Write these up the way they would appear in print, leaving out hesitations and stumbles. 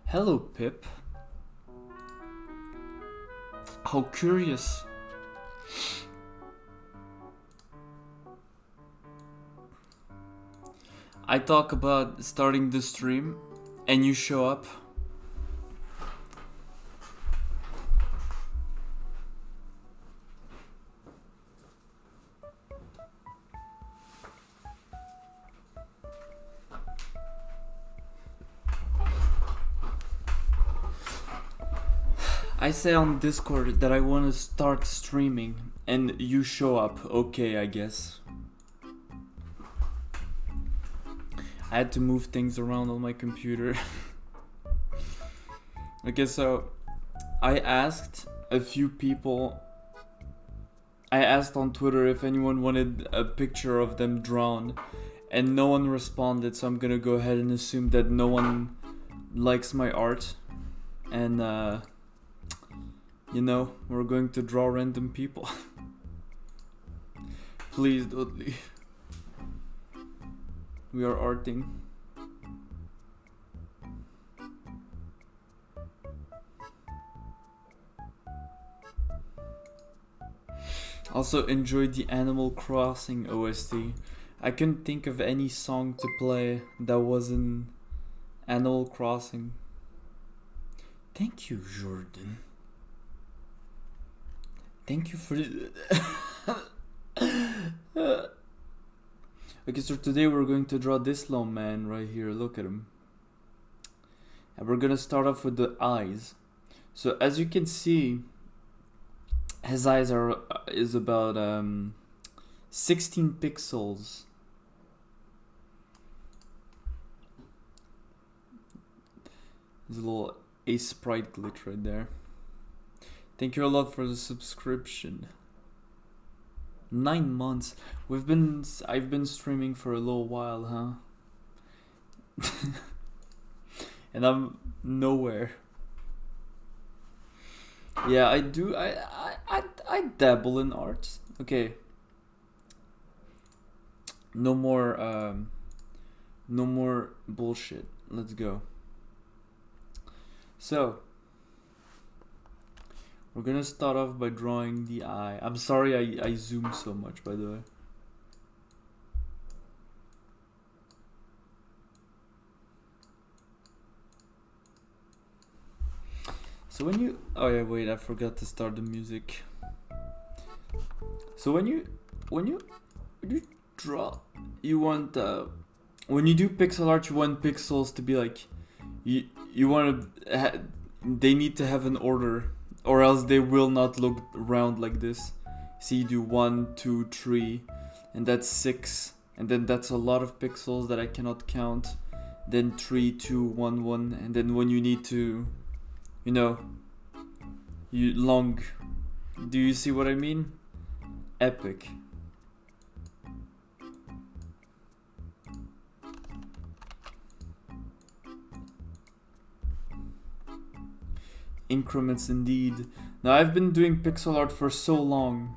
Hello, Pip. How curious. I talk about starting the stream and you show up. I say on Discord that I want to start streaming and you show up. Okay, I guess. I had to move things around on my computer. Okay, so I asked a few people. I asked on Twitter if anyone wanted a picture of them drawn, and no one responded, so I'm gonna go ahead and assume that no one likes my art. And, you know, we're going to draw random people. Please don't leave. We are arting. Also enjoyed the Animal Crossing OST. I couldn't think of any song to play that wasn't Animal Crossing. Thank you, Jordan. Thank you for Okay, so today we're going to draw this little man right here. Look at him. And we're gonna start off with the eyes. So as you can see, his eyes is about 16 pixels. There's a little Ace Sprite glitch right there. Thank you a lot for the subscription. 9 months. I've been streaming for a little while, huh? And I'm nowhere. Yeah, I do. I dabble in art. Okay. No more bullshit. Let's go. So, we're gonna start off by drawing the eye. I'm sorry I zoom so much, by the way. So when you... Oh yeah, wait, I forgot to start the music. So when you draw, you want... when you do pixel art, you want pixels to be like... You want to... They need to have an order, or else they will not look round like this. See, you do 1, 2, 3, and that's 6, and then that's a lot of pixels that I cannot count. Then 3, 2, 1, 1, and then when you need to, you know, you long. Do you see what I mean? Epic. Increments indeed. Now I've been doing pixel art for so long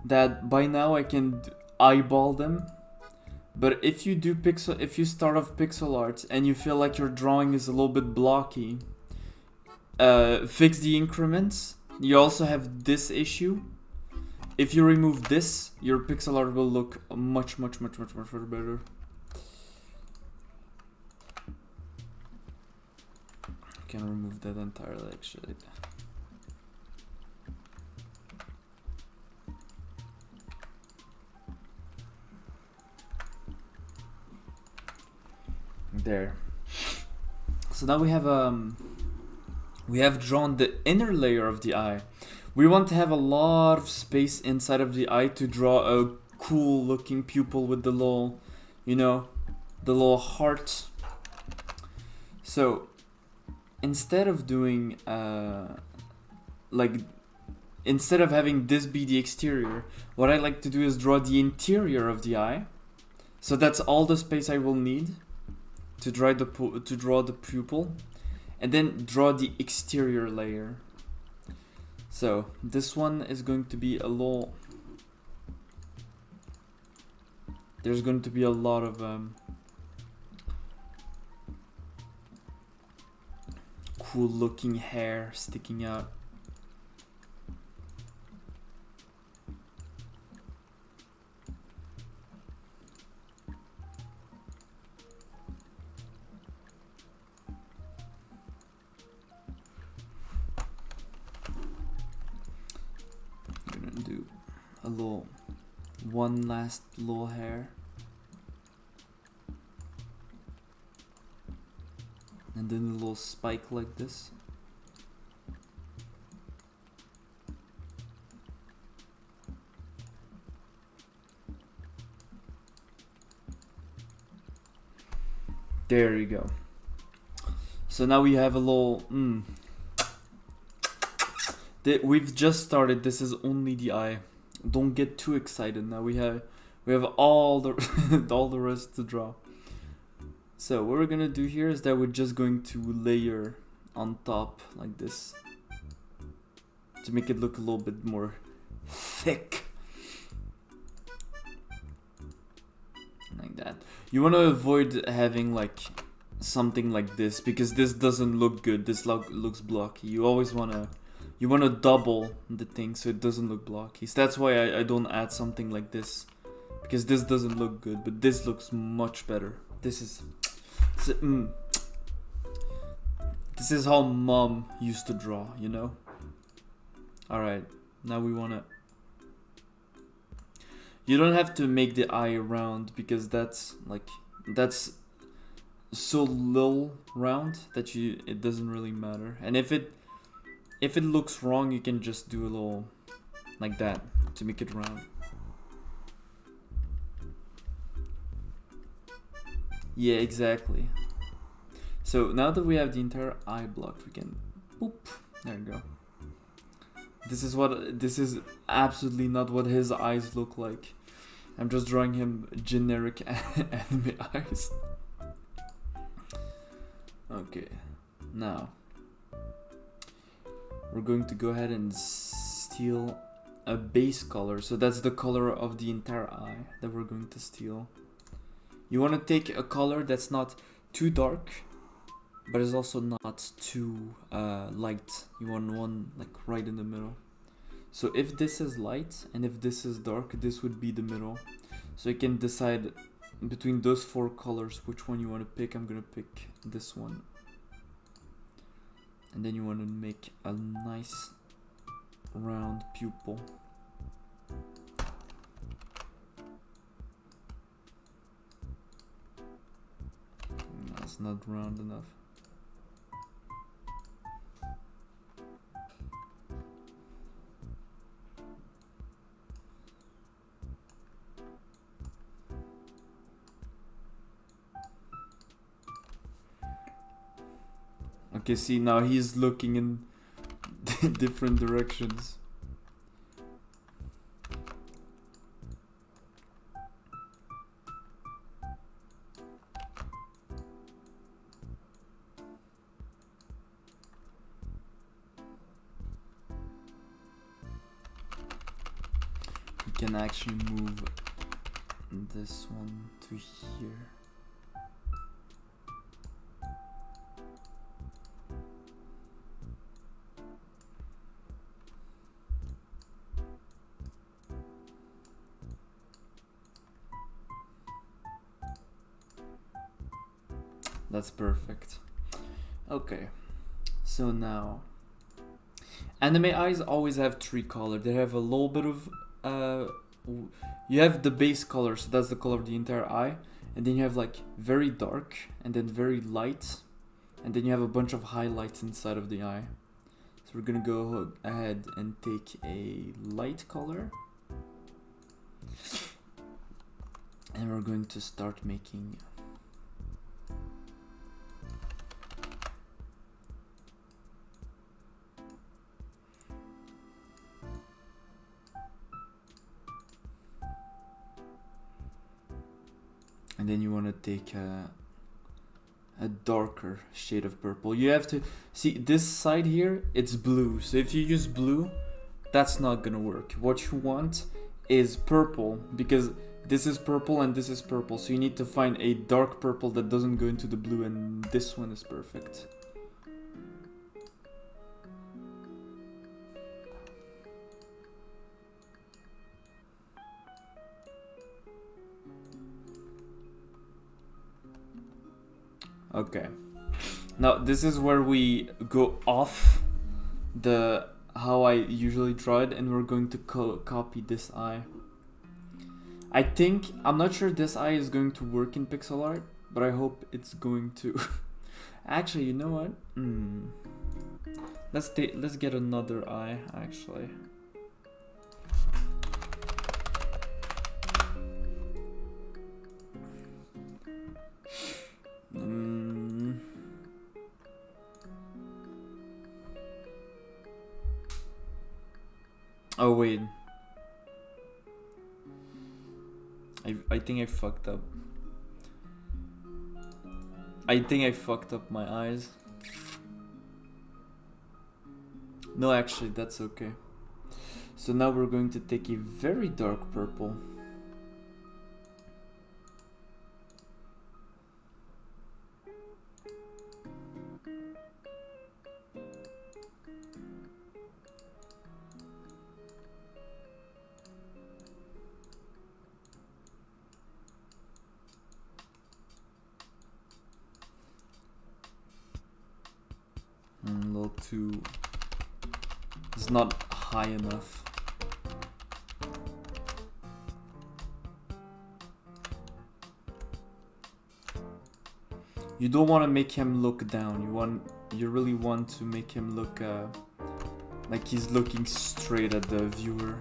that by now I can eyeball them. But if you start off pixel art and you feel like your drawing is a little bit blocky, fix the increments. You also have this issue. If you remove this, your pixel art will look much better. I can remove that entirely, actually. There. So now we have drawn the inner layer of the eye. We want to have a lot of space inside of the eye to draw a cool looking pupil with the little, you know, the little heart. So instead of doing instead of having this be the exterior, what I like to do is draw the interior of the eye. So that's all the space I will need to draw the pupil, and then draw the exterior layer. So this one is going to be a little. There's going to be a lot of cool looking hair sticking out. Do a little one last little hair, and then a little spike like this. There you go. So now we have a little we've just started. This is only the eye. Don't get too excited. Now we have all the all the rest to draw. So what we're gonna do here is that we're just going to layer on top like this to make it look a little bit more thick. Like that. You want to avoid having like something like this because this doesn't look good. This looks blocky. You always wanna double the thing so it doesn't look blocky. So that's why I don't add something like this, because this doesn't look good, but this looks much better. This is how mom used to draw, you know? Alright, now we wanna... You don't have to make the eye round because that's so little round that it doesn't really matter. And if it looks wrong, you can just do a little like that to make it round. Yeah, exactly. So now that we have the entire eye blocked, we can boop. There you go. This is absolutely not what his eyes look like. I'm just drawing him generic anime eyes. Okay, now we're going to go ahead and steal a base color. So that's the color of the entire eye that we're going to steal. You want to take a color that's not too dark, but is also not too light. You want one like right in the middle. So if this is light and if this is dark, this would be the middle. So you can decide between those four colors which one you want to pick. I'm gonna pick this one. And then you want to make a nice round pupil. That's not round enough. Okay, see, now he's looking in different directions. We can actually move this one to here. That's perfect. Okay, so now anime eyes always have three colors. They have a little bit of you have the base color, so that's the color of the entire eye, and then you have like very dark and then very light, and then you have a bunch of highlights inside of the eye. So we're gonna go ahead and take a light color, and we're going to start making and then you want to take a darker shade of purple. You have to see this side here, it's blue, so if you use blue, that's not gonna work. What you want is purple, because this is purple and this is purple, so you need to find a dark purple that doesn't go into the blue, and this one is perfect. Okay, now this is where we go off the how I usually draw it, and we're going to copy this eye. I'm not sure this eye is going to work in pixel art, but I hope it's going to. Actually, you know what? Let's get another eye, actually. Oh wait, I think I fucked up. I think I fucked up my eyes. No, actually, that's okay. So now we're going to take a very dark purple. It's not high enough. You don't want to make him look down. You really want to make him look like he's looking straight at the viewer.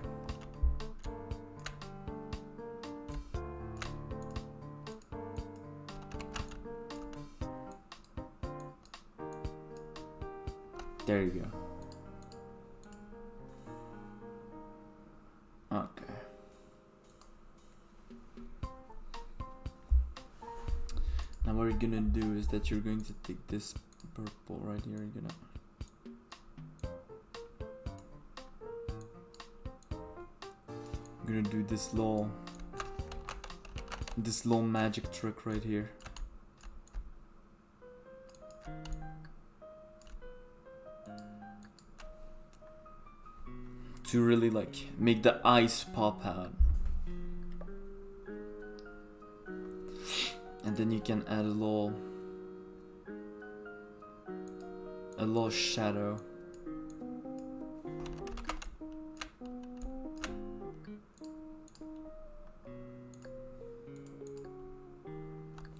There you go. Okay. Now what you're gonna do is that you're going to take this purple right here. You're gonna do this little magic trick right here. To really like make the eyes pop out. And then you can add a little shadow.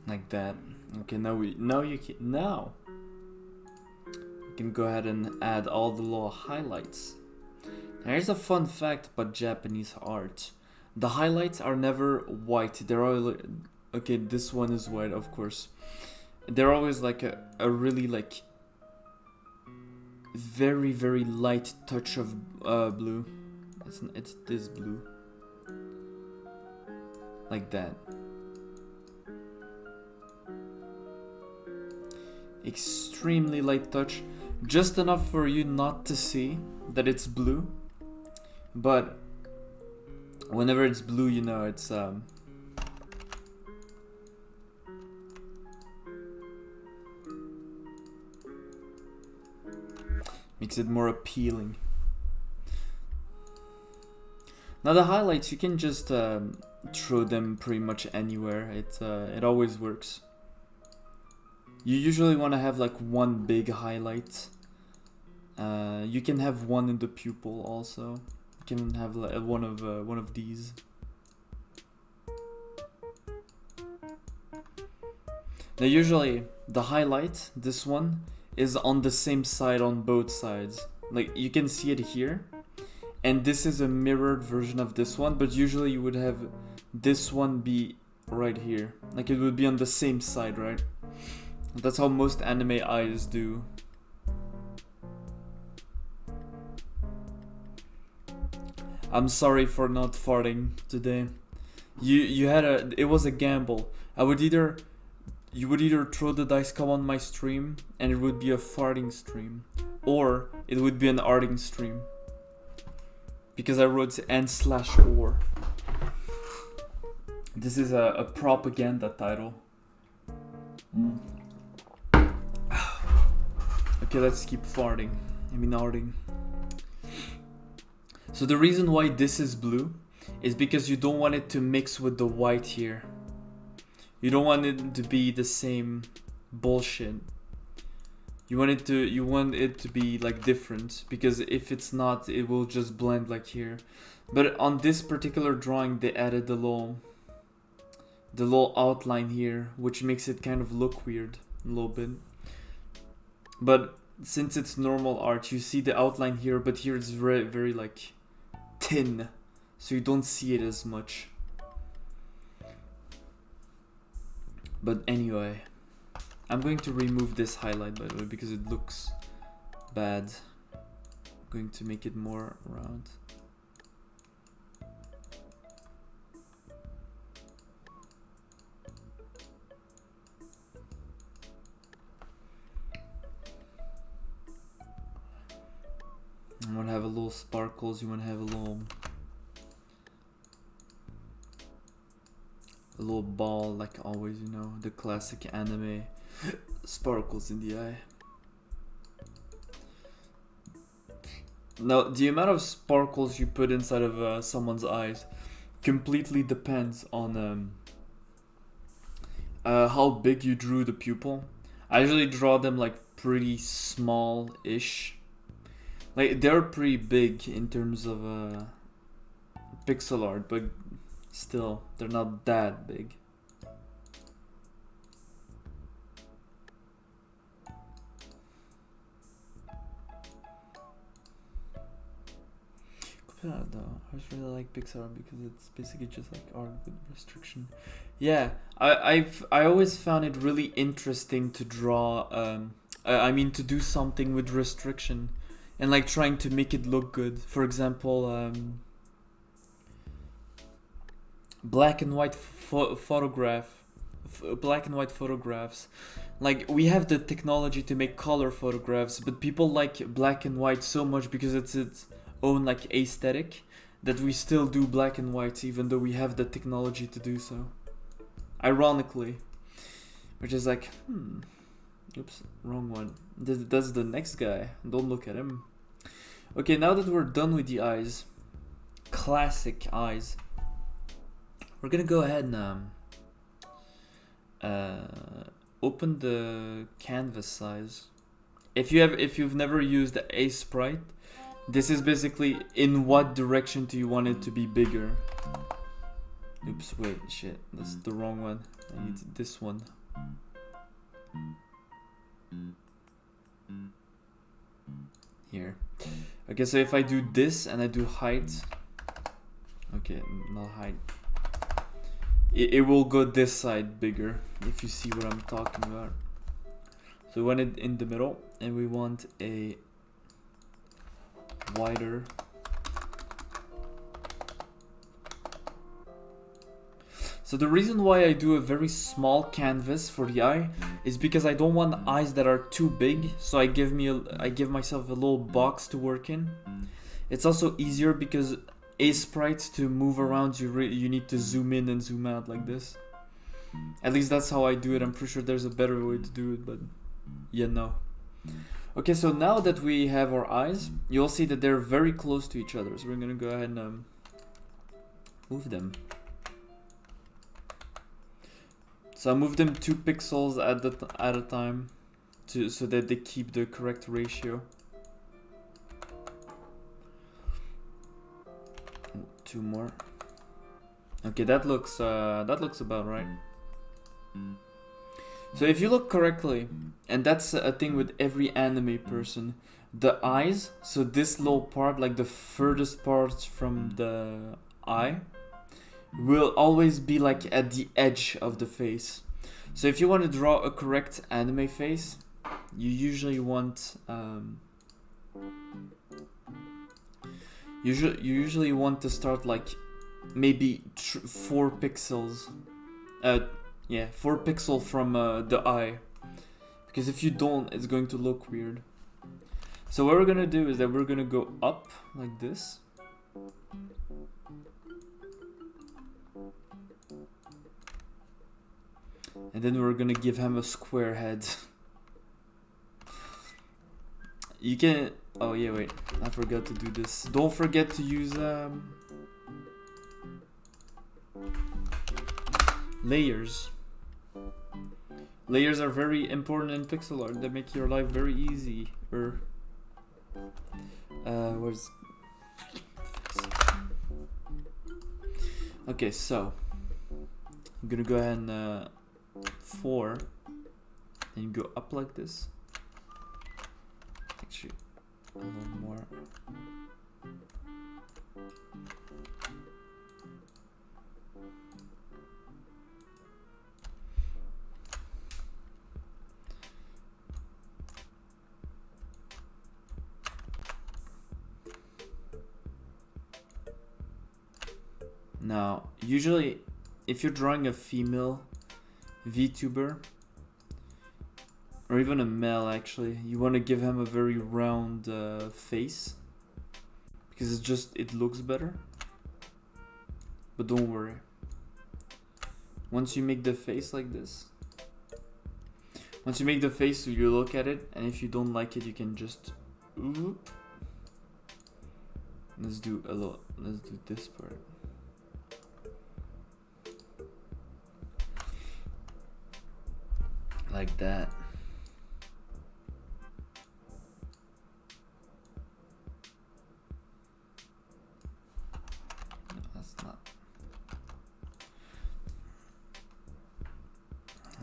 Like that. Okay, now you can go ahead and add all the little highlights. Here's a fun fact about Japanese art. The highlights are never white. They're all okay. This one is white, of course. They're always like a really like very very light touch of blue. It's this blue, like that. Extremely light touch, just enough for you not to see that it's blue. But whenever it's blue, you know it's makes it more appealing. Now the highlights, you can just throw them pretty much anywhere. It always works. You usually want to have like one big highlight. You can have one in the pupil also. You can have one of these. Now usually the highlight, this one, is on the same side on both sides. Like you can see it here, and this is a mirrored version of this one, but usually you would have this one be right here. Like it would be on the same side, right? That's how most anime eyes do. I'm sorry for not farting today. You had it was a gamble. You would either throw the dice come on my stream and it would be a farting stream, or it would be an arting stream. Because I wrote and/or. This is a propaganda title. Okay, let's keep farting. I mean arting. So the reason why this is blue is because you don't want it to mix with the white here. You don't want it to be the same bullshit. You want it to be like different, because if it's not, it will just blend like here. But on this particular drawing, they added the little outline here, which makes it kind of look weird a little bit. But since it's normal art, you see the outline here, but here it's very, very like thin, so you don't see it as much. But anyway, I'm going to remove this highlight, by the way, because it looks bad. I'm going to make it more round. You want to have a little sparkles, you want to have a little ball, like always, you know, the classic anime sparkles in the eye. Now, the amount of sparkles you put inside of someone's eyes completely depends on how big you drew the pupil. I usually draw them like pretty small-ish. Like, they're pretty big in terms of pixel art, but still, they're not that big. Though, I just really like Pixar because it's basically just like art with restriction. Yeah, I always found it really interesting to draw. I mean, to do something with restriction, and like trying to make it look good. For example, black and white black and white photographs. Like, we have the technology to make color photographs, but people like black and white so much because it's its own like aesthetic, that we still do black and white even though we have the technology to do so. Ironically. Which is like, oops, wrong one. That's the next guy. Don't look at him. Okay, now that we're done with the eyes, classic eyes, we're gonna go ahead and open the canvas size. If you've never used Aseprite, this is basically in what direction do you want it to be bigger. Oops, wait, shit, that's the wrong one. I need this one. Here. Okay, so if I do this and I do height, okay, not height, it will go this side bigger, if you see what I'm talking about. So we want it in the middle, and we want a wider. So the reason why I do a very small canvas for the eye is because I don't want eyes that are too big, so I give myself a little box to work in. It's also easier because Aseprite, to move around, you need to zoom in and zoom out like this. At least that's how I do it. I'm pretty sure there's a better way to do it, but yeah, no. Okay, so now that we have our eyes, you'll see that they're very close to each other. So we're gonna go ahead and move them. So I move them 2 pixels at a time, so that they keep the correct ratio. 2 more. Okay, that looks about right. So So if you look correctly, and that's a thing with every anime person, the eyes, so this little part, like the furthest part from the eye, will always be like at the edge of the face. So if you want to draw a correct anime face, you usually want you usually want to start like maybe 4 pixels. 4 pixels from the eye. Because if you don't, it's going to look weird. So what we're gonna do is that we're gonna go up like this. And then we're gonna give him a square head. You can... Oh yeah, wait. I forgot to do this. Don't forget to use layers. Layers are very important in pixel art. They make your life very easy. Where's... Okay, so I'm gonna go ahead and 4 and go up like this. Actually, a little more. Now, usually, if you're drawing a female VTuber, or even a male actually, you want to give him a very round face, because it looks better. But don't worry. Once you make the face like this, once you make the face, you look at it, and if you don't like it, you can just... Let's do this part. Like that. No, that's not.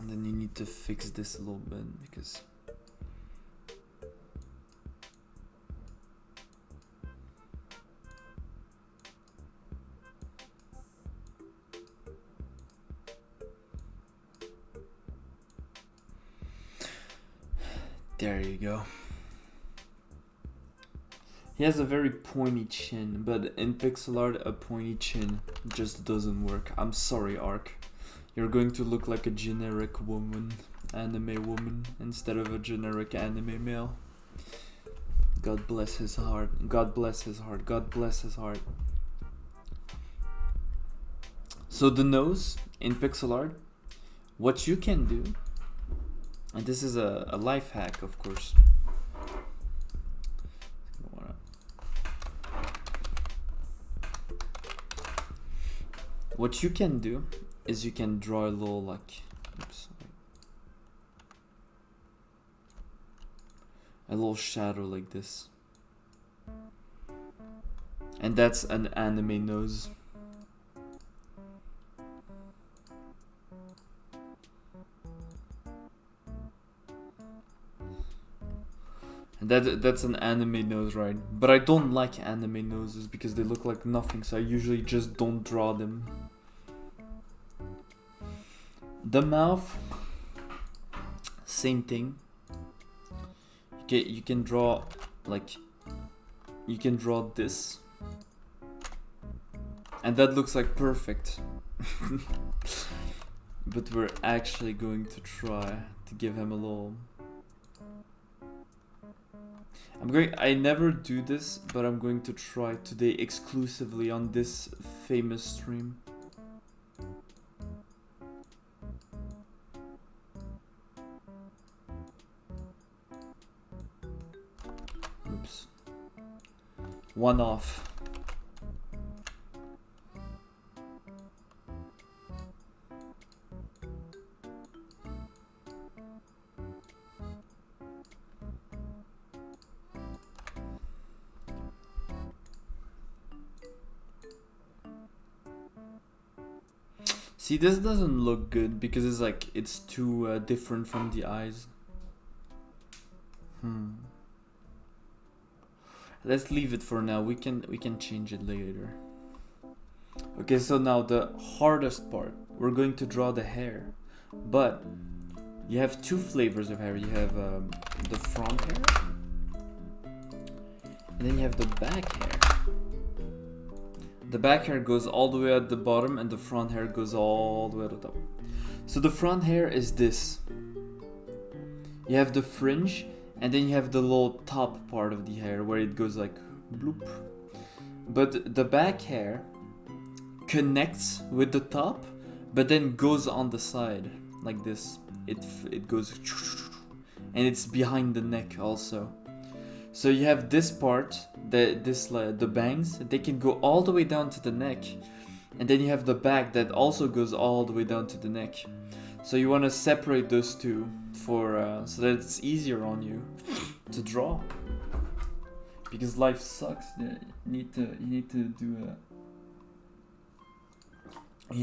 And then you need to fix this a little bit because there you go. He has a very pointy chin, but in pixel art, a pointy chin just doesn't work. I'm sorry, Arc. You're going to look like a generic woman, anime woman, instead of a generic anime male. God bless his heart. God bless his heart. God bless his heart. So the nose in pixel art, what you can do, and this is a life hack, of course. What you can do is you can draw a little like, a little shadow like this. And that's an anime nose. That's an anime nose, right? But I don't like anime noses because they look like nothing, so I usually just don't draw them. The mouth, same thing. You can draw like, you can draw this, and that looks like perfect. But we're actually going to try to give him a little... I never do this, but I'm going to try today exclusively on this famous stream. Oops. One off. See, this doesn't look good because it's like it's too different from the eyes. Let's leave it for now. We can change it later. Okay, so now the hardest part. We're going to draw the hair, but you have two flavors of hair. You have the front hair, and then you have the back hair. The back hair goes all the way at the bottom, and the front hair goes all the way at the top. So the front hair is this. You have the fringe, and then you have the little top part of the hair where it goes like bloop. But the back hair connects with the top, but then goes on the side like this. It goes, and it's behind the neck also. So you have this part, the bangs, they can go all the way down to the neck, and then you have the back that also goes all the way down to the neck. So you want to separate those two for so that it's easier on you to draw. Because life sucks. You need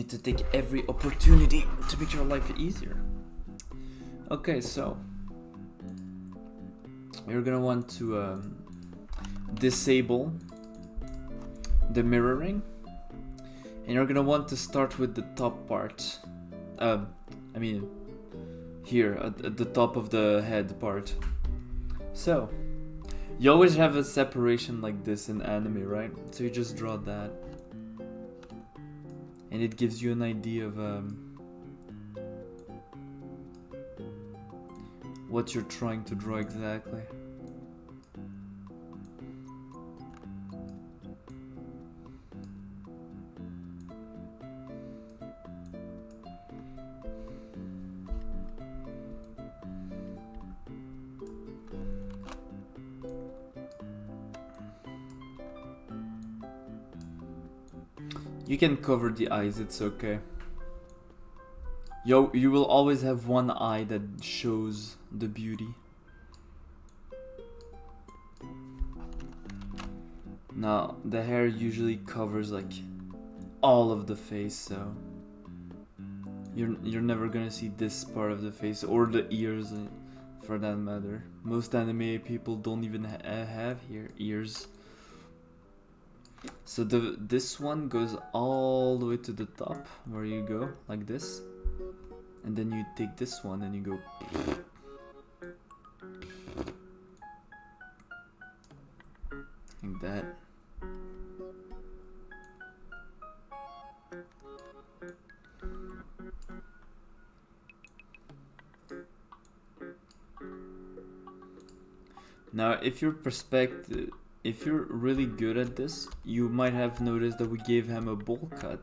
to take every opportunity to make your life easier. Okay, so you're gonna want to disable the mirroring, and you're gonna want to start with the top part. Here at the top of the head part. So you always have a separation like this in anime, right? So you just draw that, and it gives you an idea of what you're trying to draw exactly. You can cover the eyes, it's okay. You will always have one eye that shows the beauty. Now, the hair usually covers like all of the face, so you're never gonna see this part of the face or the ears, for that matter. Most anime people don't even have ears. So this one goes all the way to the top, where you go like this, and then you take this one and you go like that. Now, if you're really good at this, you might have noticed that we gave him a bowl cut.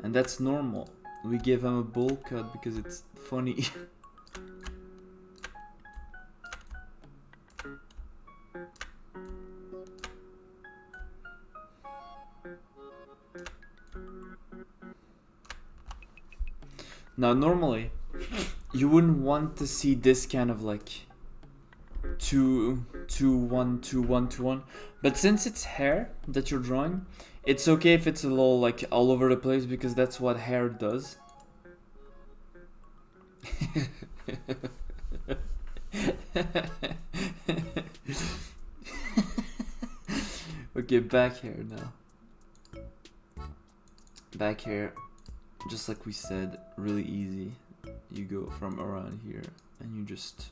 And that's normal. We gave him a bowl cut because it's funny. Now, normally, you wouldn't want to see this kind of like 2, 2, 1, 2, 1, 2, 1. But since it's hair that you're drawing, it's okay if it's a little like all over the place, because that's what hair does. Okay, back hair now. Back hair, just like we said, really easy. You go from around here and you just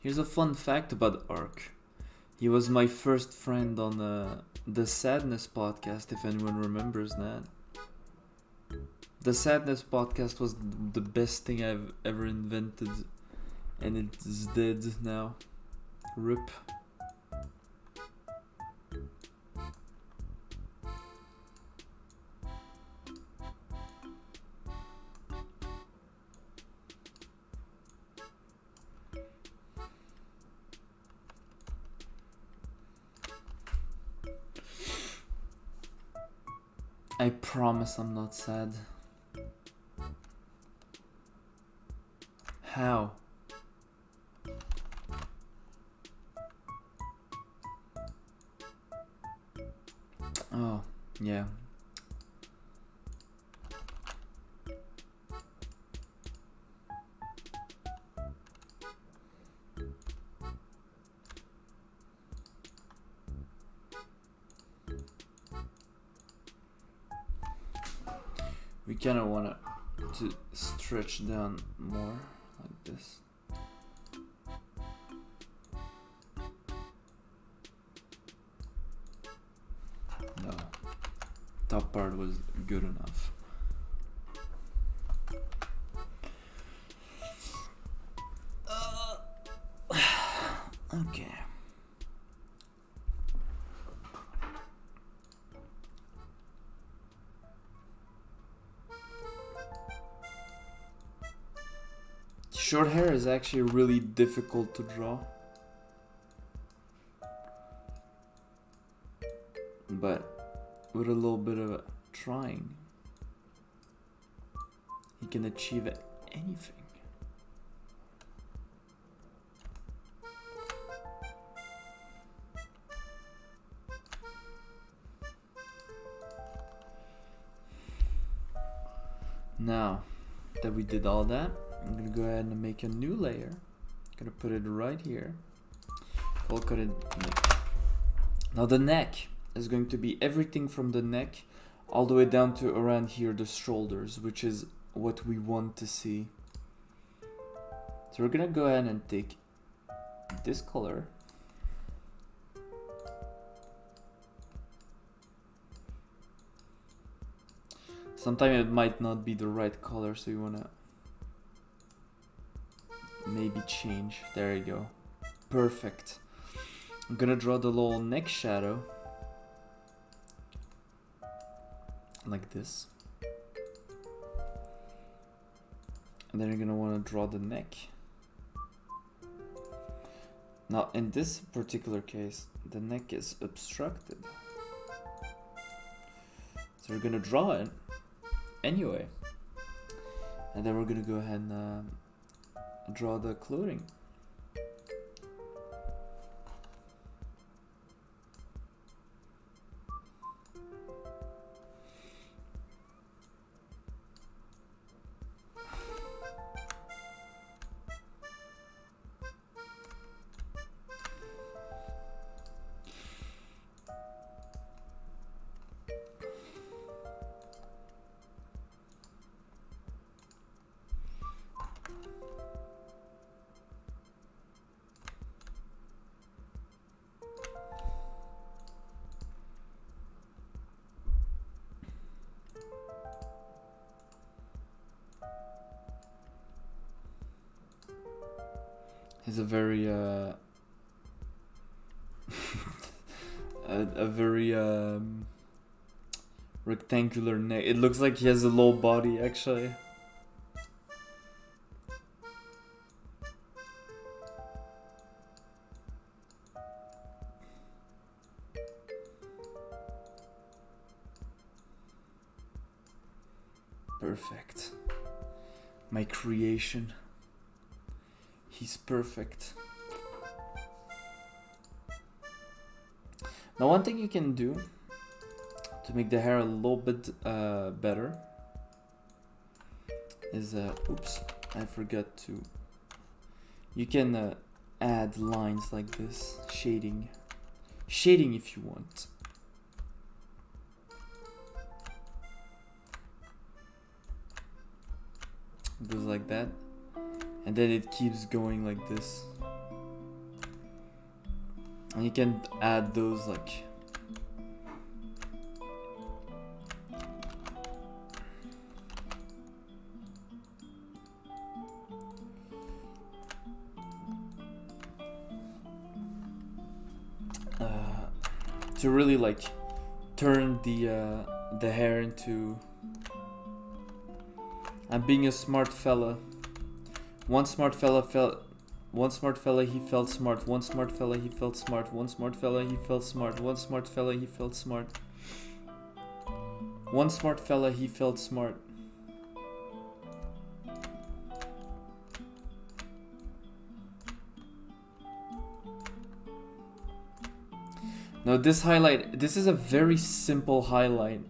Here's a fun fact about Ark. He was my first friend on the Sadness podcast, if anyone remembers that. The Sadness podcast was the best thing I've ever invented, and it's dead now. RIP. I promise I'm not sad. How? Oh, yeah. We kind of want to stretch down more like this. No, top part was good enough. Okay. Short hair is actually really difficult to draw. But with a little bit of trying, you can achieve anything. Now that we did all that, I'm gonna go ahead and make a new layer. I'm gonna put it right here. I'll cut it. Now the neck is going to be everything from the neck all the way down to around here, the shoulders, which is what we want to see. So we're gonna go ahead and take this color. Sometimes it might not be the right color, so you wanna maybe change. There you go. Perfect. I'm gonna draw the little neck shadow like this, and then you're gonna want to draw the neck. Now in this particular case, the neck is obstructed, so we're gonna draw it anyway, and then we're gonna go ahead and draw the clothing. He's a very a very rectangular neck. It looks like he has a low body actually. Perfect. My creation. He's perfect. Now one thing you can do to make the hair a little bit better is, oops, I forgot to, you can add lines like this, shading if you want. It goes like that, and then it keeps going like this. And you can add those like to really like turn the hair into. I'm being a smart fella. One smart fella he felt smart. One smart fella he felt smart. One smart fella he felt smart. One smart fella he felt smart. One smart fella he felt smart. Now this highlight, this is a very simple highlight,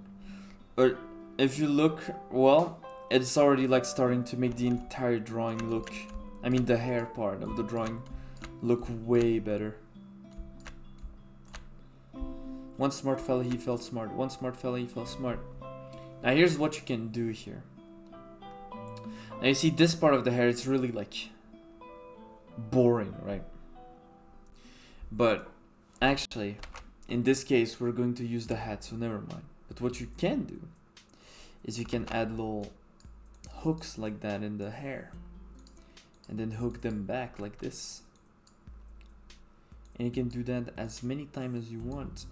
but if you look well, it's already like starting to make the entire drawing look, I mean the hair part of the drawing, look way better. One smart fella, he felt smart. One smart fella, he felt smart. Now here's what you can do here. Now you see this part of the hair, it's really like boring, right? But actually, in this case, we're going to use the hat, so never mind. But what you can do is you can add little hooks like that in the hair and then hook them back like this. And you can do that as many times as you want.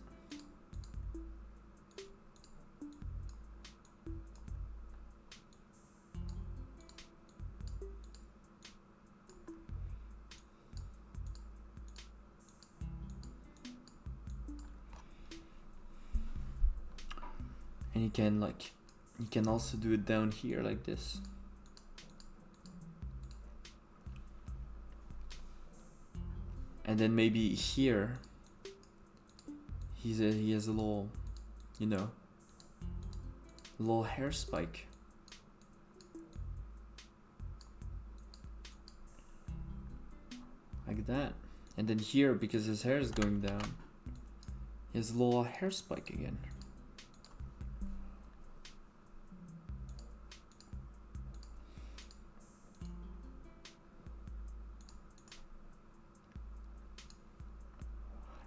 And you can also do it down here like this. And then maybe here, he has a little, you know, a little hair spike. Like that. And then here, because his hair is going down, he has a little hair spike again.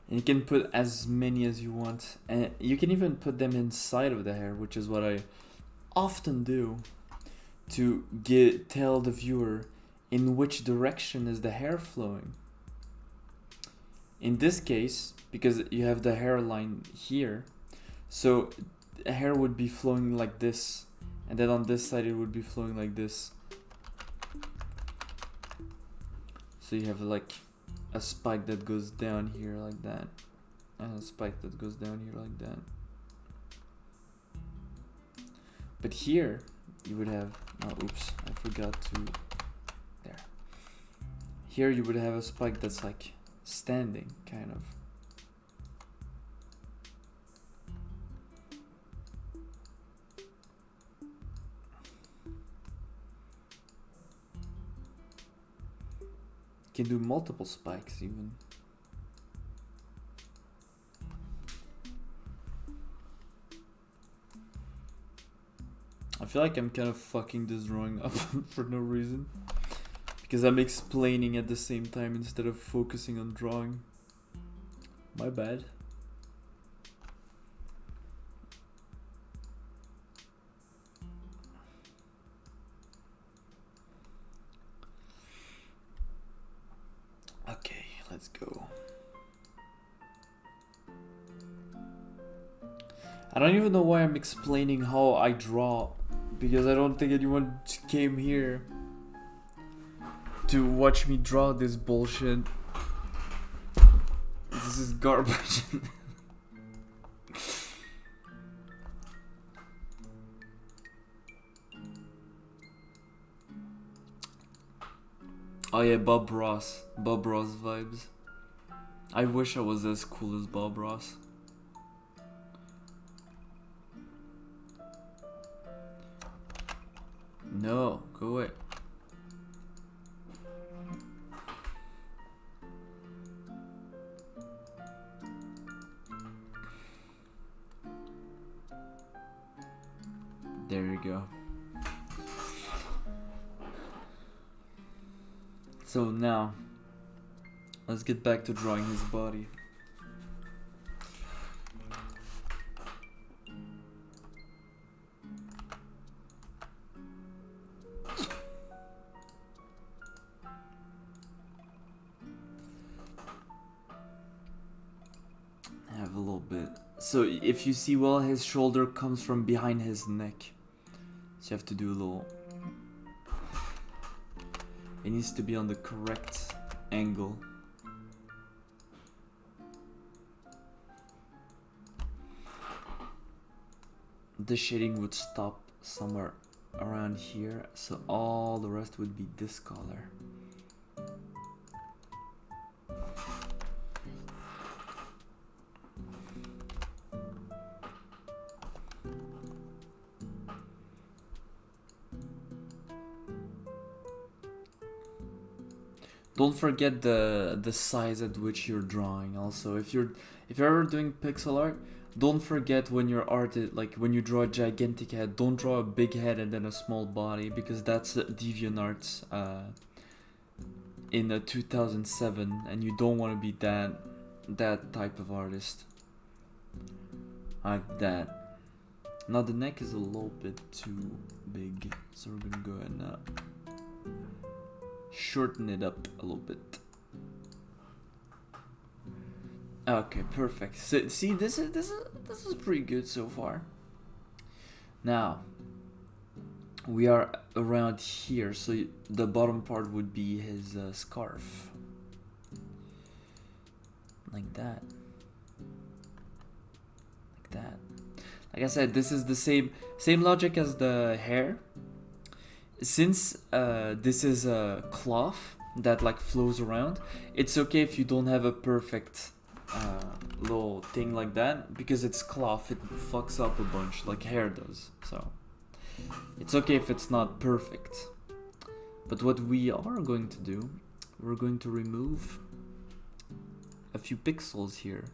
And you can put as many as you want, and you can even put them inside of the hair, which is what I often do to tell the viewer in which direction is the hair flowing. In this case, because you have the hairline here, so the hair would be flowing like this, and then on this side it would be flowing like this. So you have like a spike that goes down here like that, and a spike that goes down here like that. But here you would have, oh oops, I forgot to, there. Here you would have a spike that's like standing, kind of. You can do multiple spikes even. I feel like I'm kind of fucking this drawing up for no reason, because I'm explaining at the same time instead of focusing on drawing. My bad. Okay, let's go. I don't even know why I'm explaining how I draw, because I don't think anyone came here to watch me draw this bullshit. This is garbage. Oh yeah, Bob Ross vibes. I wish I was as cool as Bob Ross. No, go away. There you go. So now, let's get back to drawing his body. I have a little bit. So if you see well, his shoulder comes from behind his neck. So you have to do a little... It needs to be on the correct angle. The shading would stop somewhere around here, so all the rest would be this color. Don't forget the size at which you're drawing. Also, if you're ever doing pixel art, don't forget when your art is, like when you draw a gigantic head, don't draw a big head and then a small body, because that's DeviantArt in 2007, and you don't want to be that type of artist like that. Now the neck is a little bit too big, so we're gonna go ahead and shorten it up a little bit. Okay, perfect. So, see, this is pretty good so far. Now we are around here, so the bottom part would be his scarf, like that, like that. Like I said, this is the same logic as the hair. Since this is a cloth that like flows around, it's okay if you don't have a perfect little thing like that, because it's cloth, it fucks up a bunch like hair does. So it's okay if it's not perfect. But what we are going to do, we're going to remove a few pixels here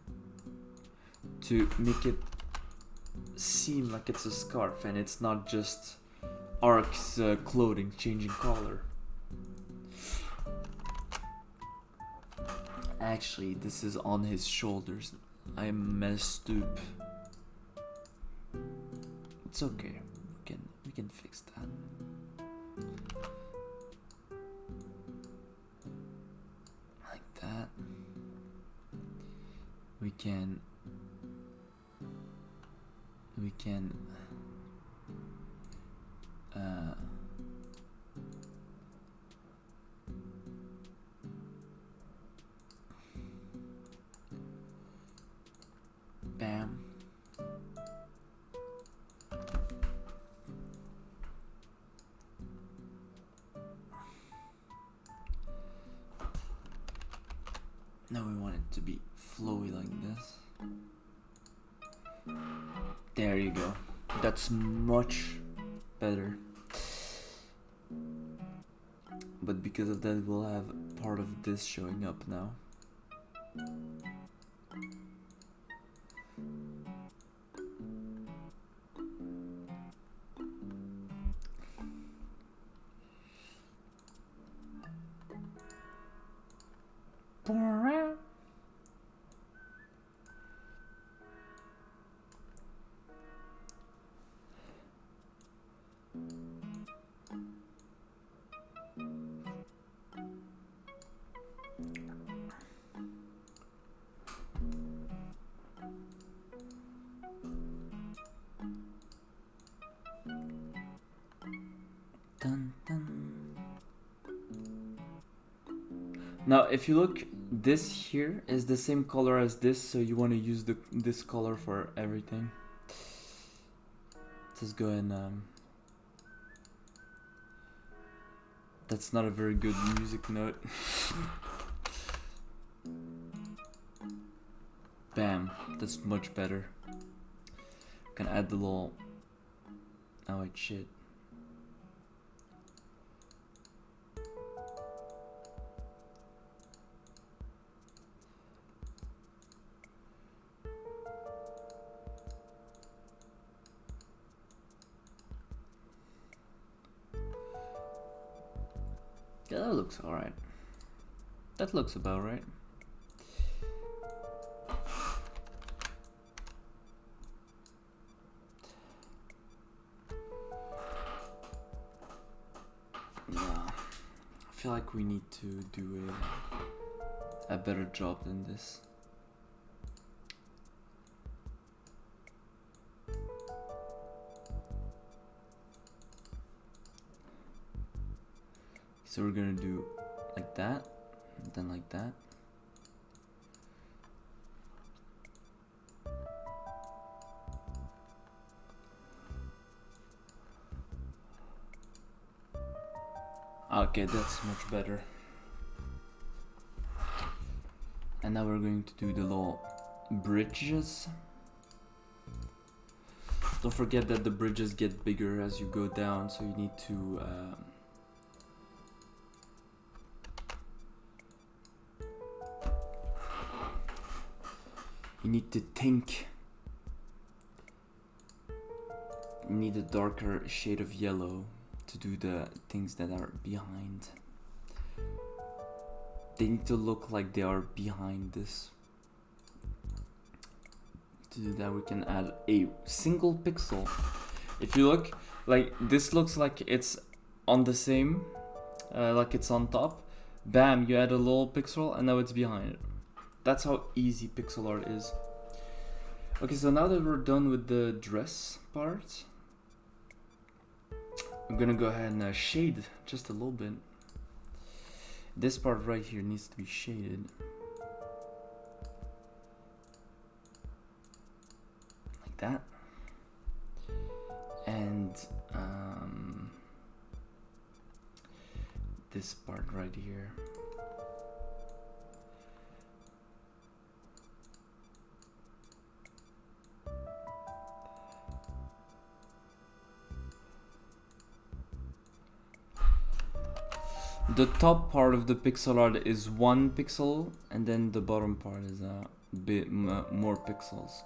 to make it seem like it's a scarf and it's not just Ark's clothing changing color. Actually, this is on his shoulders. I messed up. It's okay. We can fix that. Like that. We can bam. Now we want it to be flowy like this. There you go. That's much better. But because of that, we'll have part of this showing up now. Dun, dun. Now, if you look, this here is the same color as this, so you want to use this color for everything. Just go and that's not a very good music note. Bam, that's much better. Can add the little, oh wait, shit. Yeah, that looks alright. That looks about right. Yeah, I feel like we need to do a better job than this. So we're gonna do like that, and then like that. Okay, that's much better. And now we're going to do the little bridges. Don't forget that the bridges get bigger as you go down, so you need to You need to think. You need a darker shade of yellow to do the things that are behind. They need to look like they are behind this. To do that, we can add a single pixel. If you look, like this looks like it's on the same, like it's on top. Bam, you add a little pixel and now it's behind it. That's how easy pixel art is. Okay, so now that we're done with the dress part, I'm gonna go ahead and shade just a little bit. This part right here needs to be shaded. Like that. And this part right here. The top part of the pixel art is 1 pixel, and then the bottom part is a bit more pixels.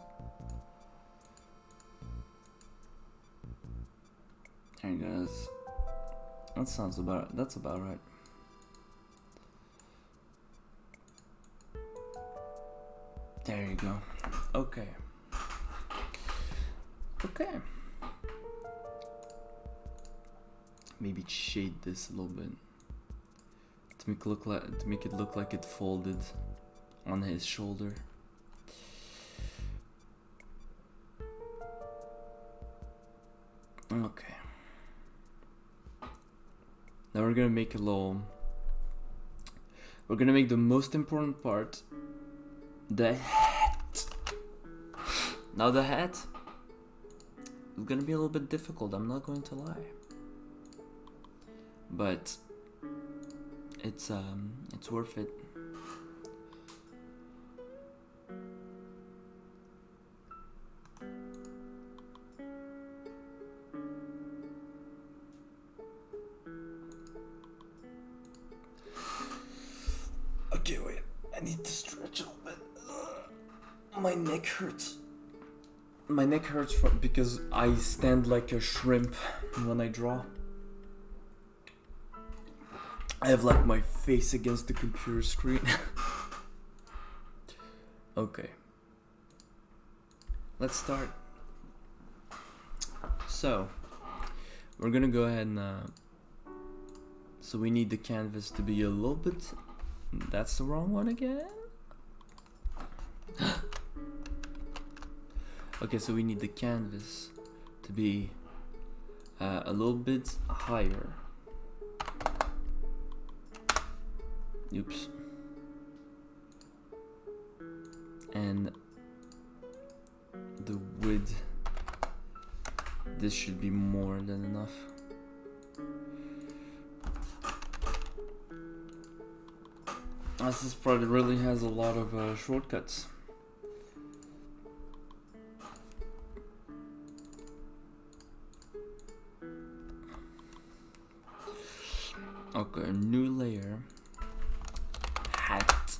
There you guys. That's about right. There you go. Okay. Maybe shade this a little bit. To make it look like it folded on his shoulder. Okay. Now we're gonna make we're gonna make the most important part, the hat. Now the hat is gonna be a little bit difficult, I'm not going to lie. But it's worth it. Okay, wait. I need to stretch a little bit. My neck hurts. My neck hurts because I stand like a shrimp when I draw. I have like my face against the computer screen. Okay. Let's start. So, we're gonna go ahead and so we need the canvas to be a little bit. That's the wrong one again. Okay, so we need the canvas to be a little bit higher. Oops. And the width, this should be more than enough. This product really has a lot of shortcuts. Okay, new layer. Hat.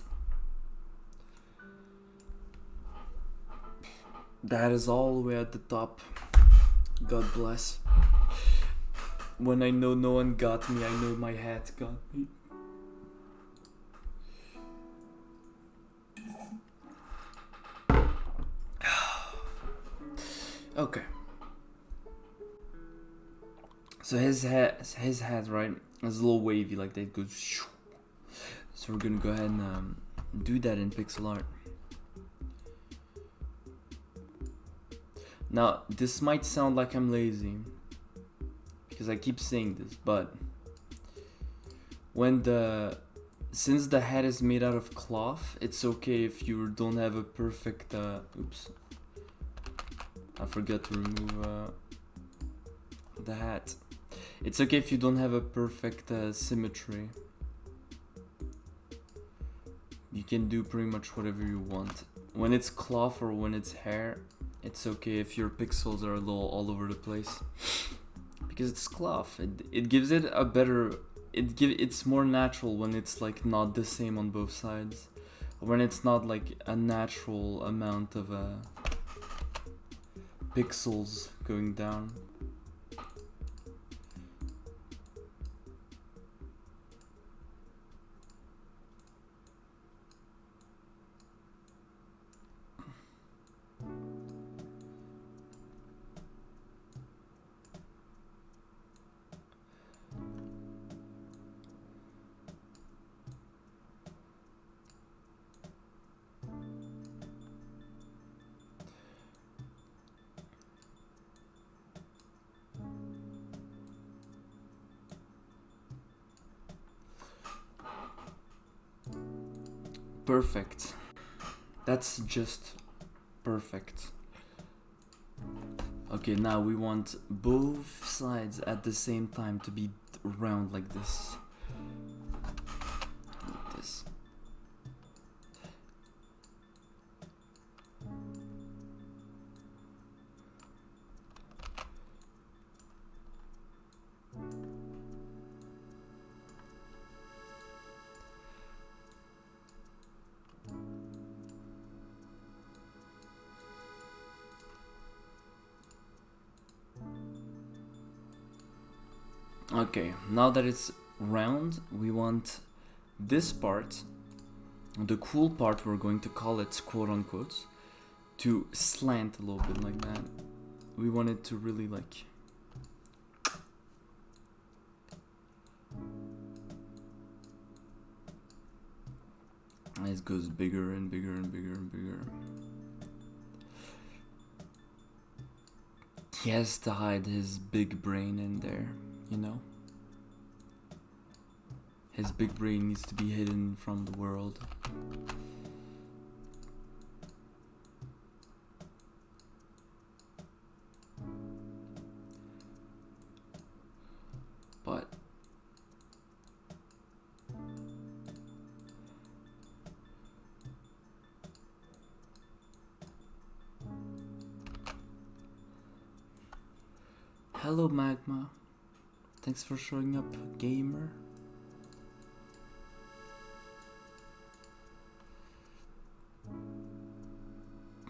That is all the way at the top. God bless. When I know no one got me, I know my hat got me. Okay. So his hat, right, is a little wavy, like that. It goes. So we're gonna go ahead and do that in pixel art. Now this might sound like I'm lazy because I keep saying this, but since the hat is made out of cloth, it's okay if you don't have a perfect. Oops. I forgot to remove the hat. It's okay if you don't have a perfect symmetry. You can do pretty much whatever you want. When it's cloth or when it's hair, it's okay if your pixels are a little all over the place. Because it's cloth. It gives it a better... It's more natural when it's like not the same on both sides. when it's not like a natural amount of pixels going down. Perfect. That's just perfect. Okay, now we want both sides at the same time to be round like this. Like this. Okay, now that it's round, we want this part, the cool part, we're going to call it quote unquote, to slant a little bit like that. We want it to really like... It goes bigger and bigger and bigger and bigger. He has to hide his big brain in there, you know? His big brain needs to be hidden from the world. But hello Magma. Thanks for showing up, gamer.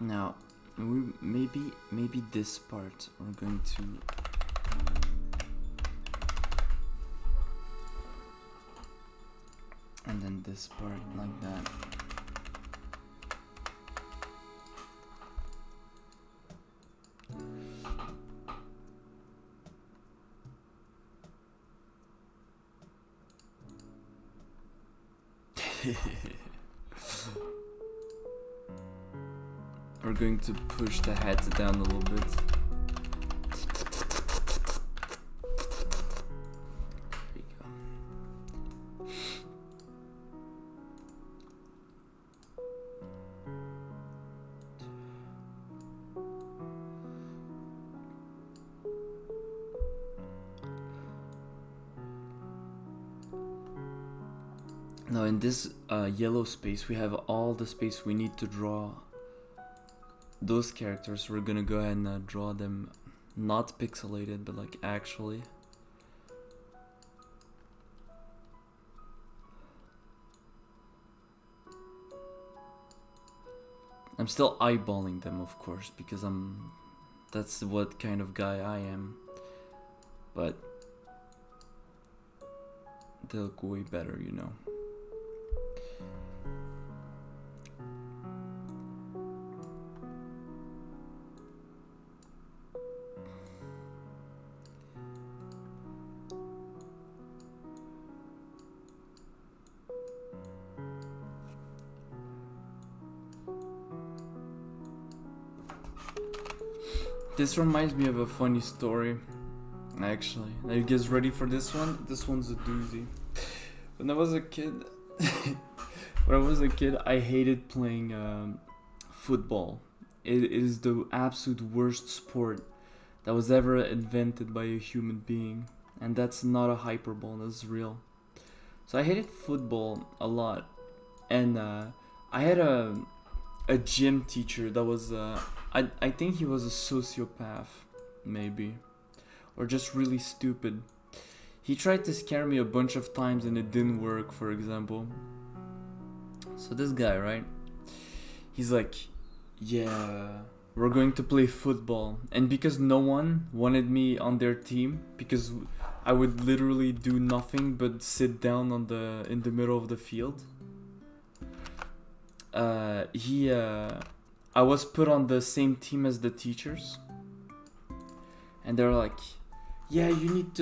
Now, maybe this part we're going to... And then this part like that. We're going to push the head down a little bit. There you go. Now in this yellow space we have all the space we need to draw those characters. We're gonna go ahead and draw them not pixelated but like actually. I'm still eyeballing them, of course, because that's what kind of guy I am, but they look way better, you know. This reminds me of a funny story, actually. Are you guys ready for this one? This one's a doozy. When I was a kid, I hated playing football. It is the absolute worst sport that was ever invented by a human being. And that's not a hyperbole, that's real. So I hated football a lot. And I had a gym teacher that was... I think he was a sociopath, maybe. Or just really stupid. He tried to scare me a bunch of times and it didn't work, for example. So this guy, right? He's like, yeah, we're going to play football. And because no one wanted me on their team, because I would literally do nothing but sit down in the middle of the field. I was put on the same team as the teachers, and they're like, yeah, you need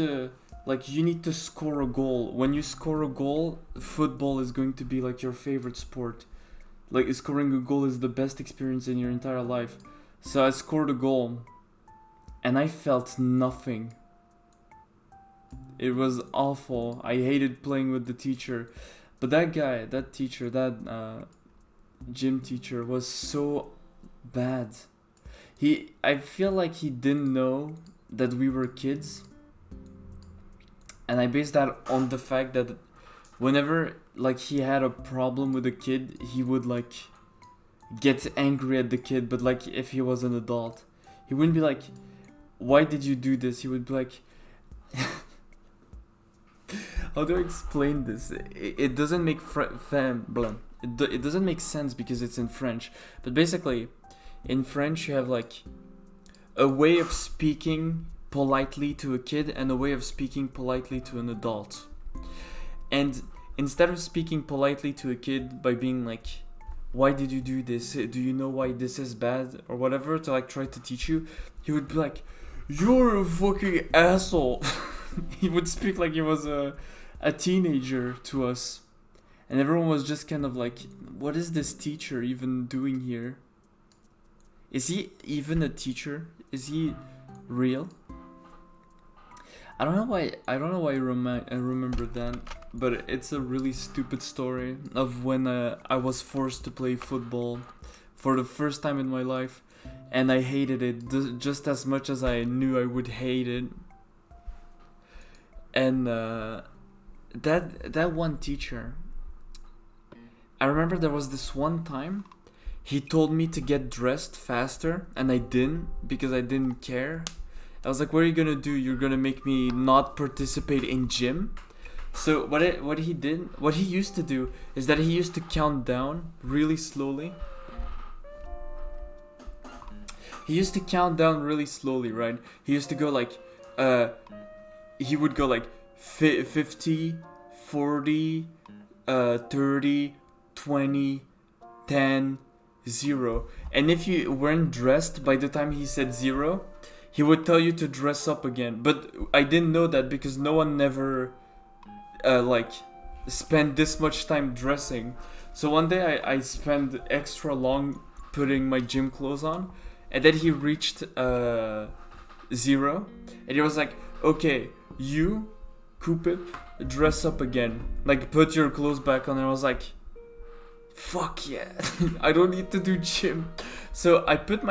to score a goal. When you score a goal, football is going to be like your favorite sport. Like, scoring a goal is the best experience in your entire life. So I scored a goal, and I felt nothing. It was awful. I hated playing with the teacher. But that guy, that teacher, that gym teacher was so bad. I feel like he didn't know that we were kids. And I based that on the fact that whenever like he had a problem with a kid, he would like get angry at the kid, but like if he was an adult. He wouldn't be like, why did you do this? He would be like, how do I explain this? It doesn't make it doesn't make sense because it's in French. But basically, in French you have like a way of speaking politely to a kid and a way of speaking politely to an adult. And instead of speaking politely to a kid by being like, why did you do this? Do you know why this is bad? Or whatever, to like try to teach you, he would be like, you're a fucking asshole. He would speak like he was a teenager to us. And everyone was just kind of like, what is this teacher even doing here? Is he even a teacher? Is he real? I don't know why I remember that, but it's a really stupid story of when I was forced to play football for the first time in my life, and I hated it just as much as I knew I would hate it. And that one teacher, I remember there was this one time he told me to get dressed faster, and I didn't because I didn't care. I was like, what are you gonna do? You're gonna make me not participate in gym? So what he used to do is that he used to count down really slowly. He used to count down really slowly, right? He used to go like, he would go like 50, 40, 30, 20, 10, 0. And if you weren't dressed by the time he said 0, he would tell you to dress up again. But I didn't know that because no one never like spent this much time dressing. So one day I spent extra long putting my gym clothes on, and then he reached 0, and he was like, okay, you, Kupip, dress up again, like put your clothes back on. And I was like, fuck yeah. I don't need to do gym. So I took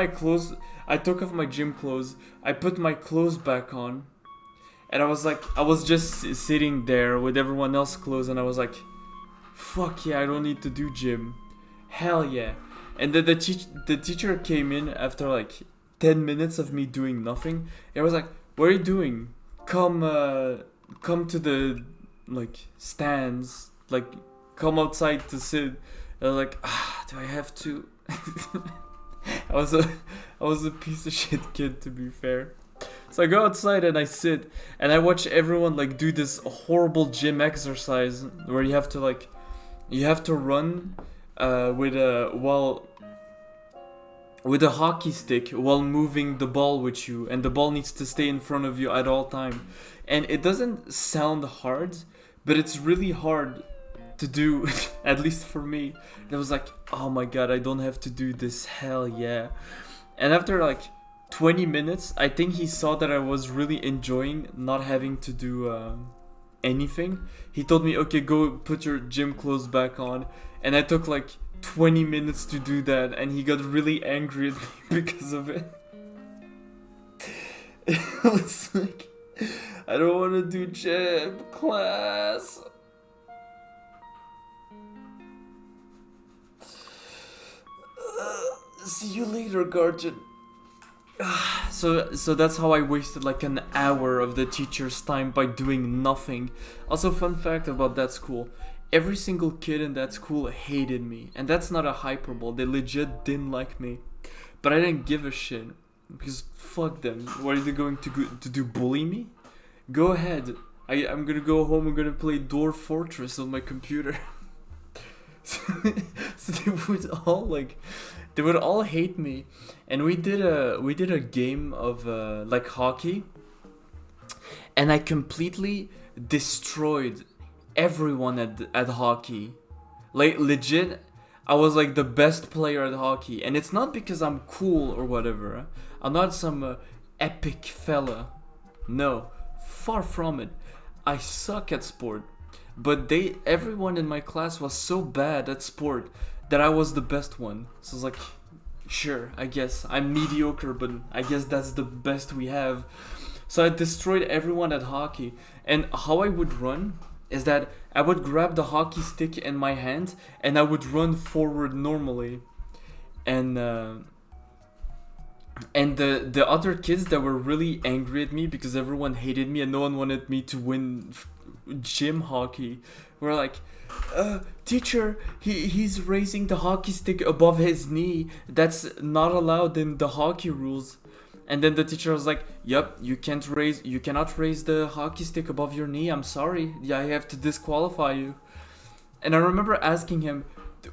off my gym clothes, I put my clothes back on, and I was just sitting there with everyone else's clothes, and I was like, fuck yeah, I don't need to do gym. Hell yeah. And then the teacher came in after like 10 minutes of me doing nothing, and I was like, what are you doing? Come to the like stands, like come outside to sit. And I was like, do I have to? I was a piece of shit kid, to be fair. So I go outside and I sit and I watch everyone like do this horrible gym exercise where you have to run with a hockey stick while moving the ball with you, and the ball needs to stay in front of you at all time. And it doesn't sound hard, but it's really hard to do, at least for me. And I was like, oh my god, I don't have to do this, hell yeah. And after like 20 minutes, I think he saw that I was really enjoying not having to do anything. He told me, okay, go put your gym clothes back on. And I took like 20 minutes to do that, and he got really angry at me because of it. It was like, I don't want to do gym class. See you later, guardian. So that's how I wasted like an hour of the teacher's time by doing nothing. Also, fun fact about that school, every single kid in that school hated me, and that's not a hyperbole. They legit didn't like me, but I didn't give a shit because fuck them. What are they going to do? Bully me? Go ahead. I'm gonna go home. I'm gonna play Dwarf Fortress on my computer. So they would all hate me, and we did a game of like hockey, and I completely destroyed everyone at hockey. Like legit, I was like the best player at hockey, and it's not because I'm cool or whatever. I'm not some epic fella. No, far from it. I suck at sport, but everyone in my class was so bad at sport that I was the best one. So it's like, sure, I guess I'm mediocre, but I guess that's the best we have. So I destroyed everyone at hockey, and how I would run is that I would grab the hockey stick in my hand and I would run forward normally, and the other kids that were really angry at me because everyone hated me and no one wanted me to win gym hockey were like, teacher, he's raising the hockey stick above his knee. That's not allowed in the hockey rules. And then the teacher was like, "Yep, you cannot raise the hockey stick above your knee. I'm sorry. Yeah, I have to disqualify you." And I remember asking him,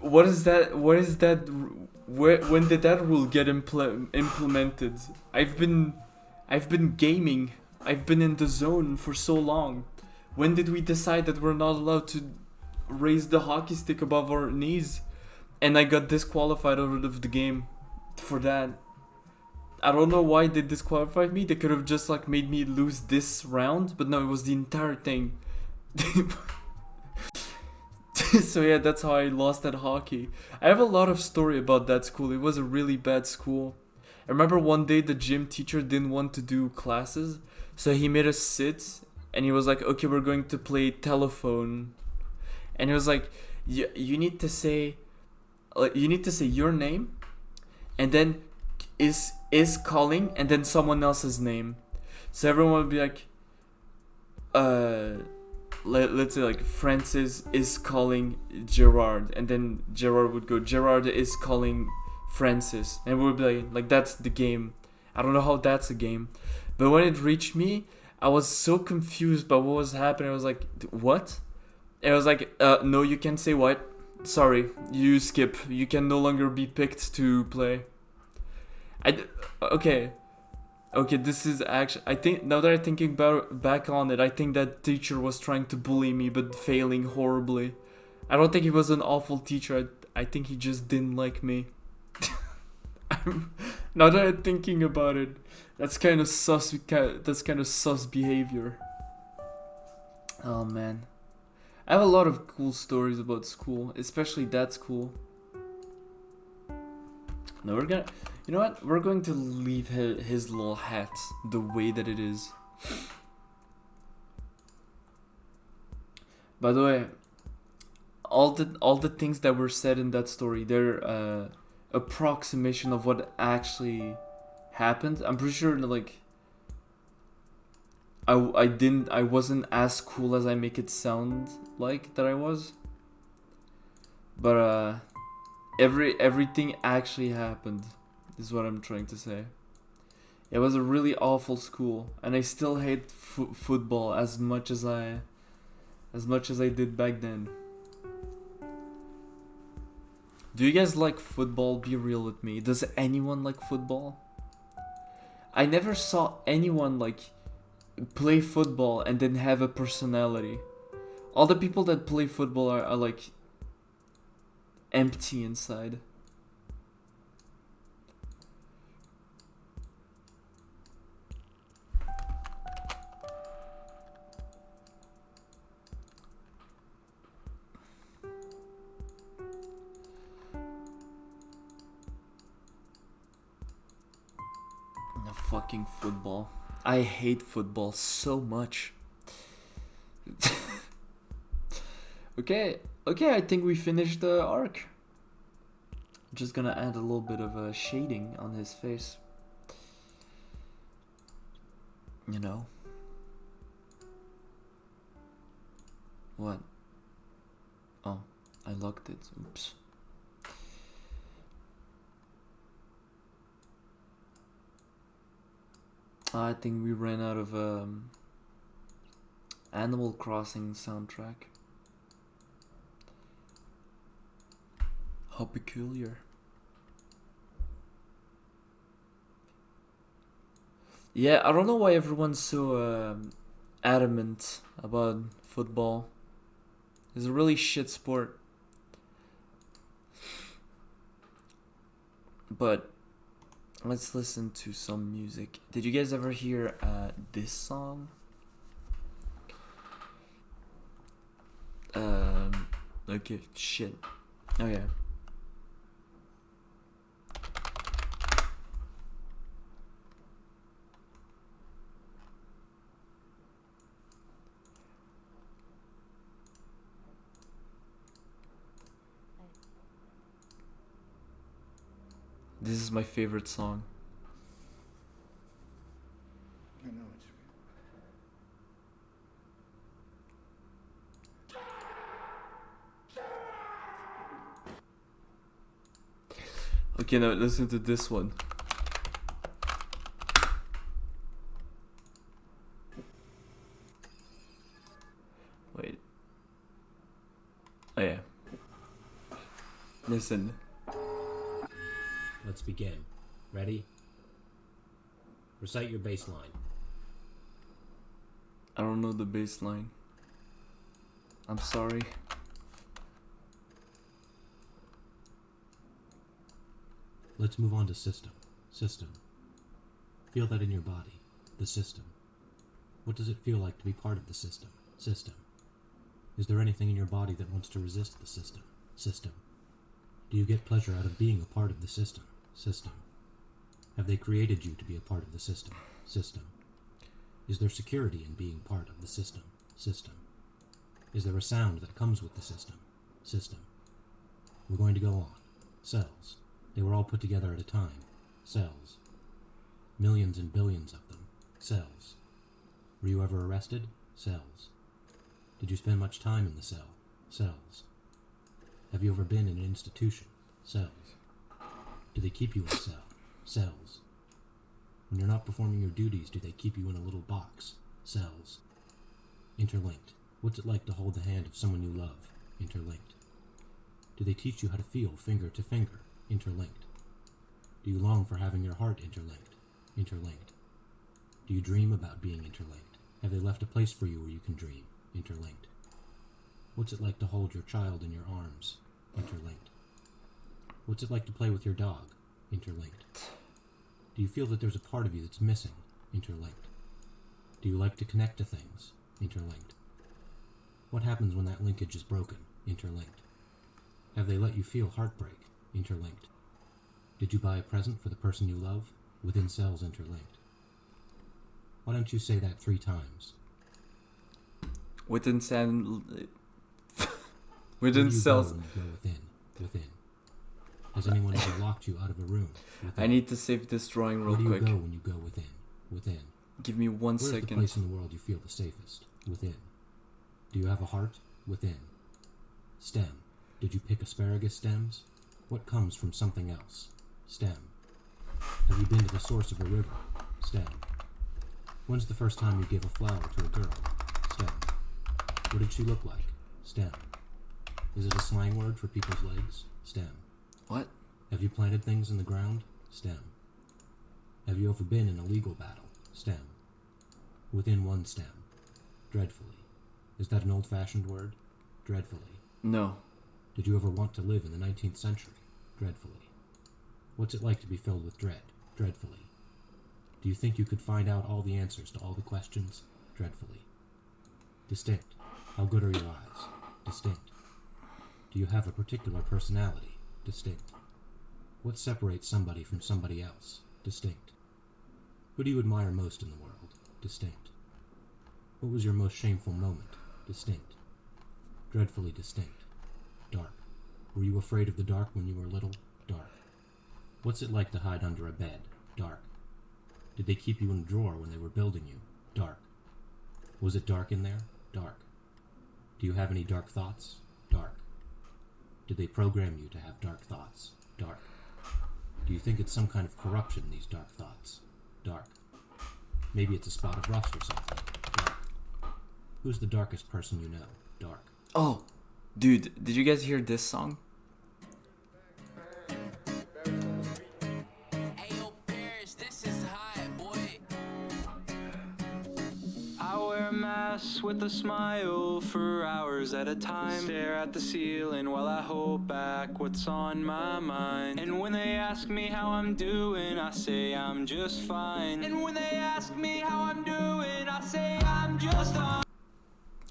"What is that? What is that? When did that rule get implemented? I've been gaming. I've been in the zone for so long. When did we decide that we're not allowed to raise the hockey stick above our knees?" And I got disqualified out of the game for that. I don't know why they disqualified me. They could have just like made me lose this round, but no, it was the entire thing. So yeah, that's how I lost at hockey. I have a lot of story about that school. It was a really bad school. I remember one day the gym teacher didn't want to do classes, so he made us sit, and he was like, "Okay, we're going to play telephone," and he was like, "You need to say, your name, and then is calling, and then someone else's name." So everyone would be like, let's say like Francis is calling Gerard, and then Gerard would go, "Gerard is calling Francis," and we would be like, that's the game. I don't know how that's a game, but when it reached me, I was so confused by what was happening. I was like, "What?" And I was like, "No, you can't say what. Sorry, you skip. You can no longer be picked to play." Okay, this is actually, I think, now that I'm thinking back on it, I think that teacher was trying to bully me, but failing horribly. I don't think he was an awful teacher. I think he just didn't like me. Now that I'm thinking about it, that's kind of sus. That's kind of sus behavior. Oh man, I have a lot of cool stories about school, especially that school. No, you know what? We're going to leave his little hat the way that it is. By the way, all the things that were said in that story, they're approximation of what actually happened. I'm pretty sure like I wasn't as cool as I make it sound like that I was. But everything actually happened, is what I'm trying to say. It was a really awful school, and I still hate football as much as I did back then. Do you guys like football? Be real with me. Does anyone like football? I never saw anyone like play football and then have a personality. All the people that play football are like empty inside. Fucking football. I hate football so much. Okay, I think we finished the arc. Just gonna add a little bit of shading on his face. You know? What? Oh, I locked it. Oops. I think we ran out of Animal Crossing soundtrack. How peculiar. Yeah, I don't know why everyone's so adamant about football. It's a really shit sport. But let's listen to some music. Did you guys ever hear this song? Okay, shit. Oh yeah. This is my favorite song. I know it's real. Okay, now listen to this one. Wait. Oh yeah. Listen. Let's begin. Ready? Recite your baseline. I don't know the bass line. I'm sorry. Let's move on to system. System. Feel that in your body. The system. What does it feel like to be part of the system? System. Is there anything in your body that wants to resist the system? System. Do you get pleasure out of being a part of the system? System. Have they created you to be a part of the system? System. Is there security in being part of the system? System. Is there a sound that comes with the system? System. We're going to go on. Cells. They were all put together at a time. Cells. Millions and billions of them. Cells. Were you ever arrested? Cells. Did you spend much time in the cell? Cells. Have you ever been in an institution? Cells. Do they keep you in a cell? Cells. When you're not performing your duties, do they keep you in a little box? Cells. Interlinked. What's it like to hold the hand of someone you love? Interlinked. Do they teach you how to feel finger to finger? Interlinked. Do you long for having your heart interlinked? Interlinked. Do you dream about being interlinked? Have they left a place for you where you can dream? Interlinked. What's it like to hold your child in your arms? Interlinked. What's it like to play with your dog? Interlinked. Do you feel that there's a part of you that's missing? Interlinked. Do you like to connect to things? Interlinked. What happens when that linkage is broken? Interlinked. Have they let you feel heartbreak? Interlinked. Did you buy a present for the person you love? Within cells interlinked. Why don't you say that 3 times? Within cells. Where do you cells. go when you go within? Within. Has anyone ever locked you out of a room? Within. I need to save this drawing real Where do you quick. go when you go within? Within. Give me 1 Where's second. the place in the world you feel the safest? Within. Do you have a heart? Within. Stem. Did you pick asparagus stems? What comes from something else? Stem. Have you been to the source of a river? Stem. When's the first time you gave a flower to a girl? Stem. What did she look like? Stem. Is it a slang word for people's legs? Stem. What? Have you planted things in the ground? Stem. Have you ever been in a legal battle? Stem. Within one stem. Dreadfully. Is that an old-fashioned word? Dreadfully. No. Did you ever want to live in the 19th century? Dreadfully. What's it like to be filled with dread? Dreadfully. Do you think you could find out all the answers to all the questions? Dreadfully. Distinct. How good are your eyes? Distinct. Do you have a particular personality? Distinct. What separates somebody from somebody else? Distinct. Who do you admire most in the world? Distinct. What was your most shameful moment? Distinct. Dreadfully distinct. Dark. Were you afraid of the dark when you were little? Dark. What's it like to hide under a bed? Dark. Did they keep you in a drawer when they were building you? Dark. Was it dark in there? Dark. Do you have any dark thoughts? Dark. Did they program you to have dark thoughts? Dark. Do you think it's some kind of corruption, these dark thoughts? Dark. Maybe it's a spot of rust or something. Dark. Who's the darkest person you know? Dark. Oh, dude, did you guys hear this song? Ayo, Paris, this is hot, boy. I wear a mask with a smile for hours at a time. Stare at the ceiling while I hold back what's on my mind. And when they ask me how I'm doing, I say I'm just fine. And when they ask me how I'm doing, I say I'm just fine.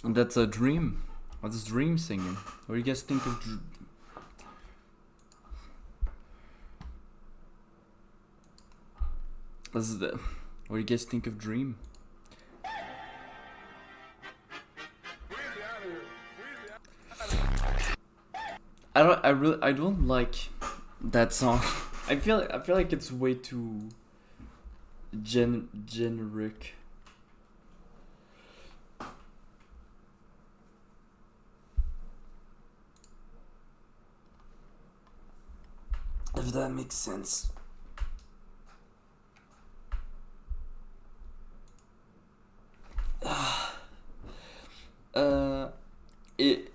And that's a Dream. That's Dream singing. What do you guys think of This is the. What do you guys think of Dream? I don't like that song. I feel like it's way too generic. If that makes sense.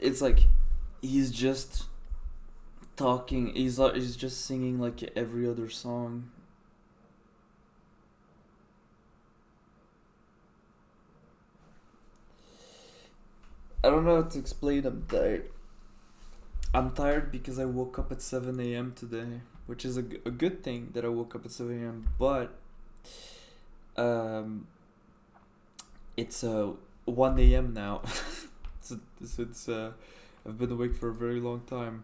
It's like he's just talking. He's just singing like every other song. I don't know how to explain. I'm tired. I'm tired because I woke up at 7 a.m. today, which is a good thing that I woke up at 7 a.m. But it's 1 a.m. now. it's I've been awake for a very long time.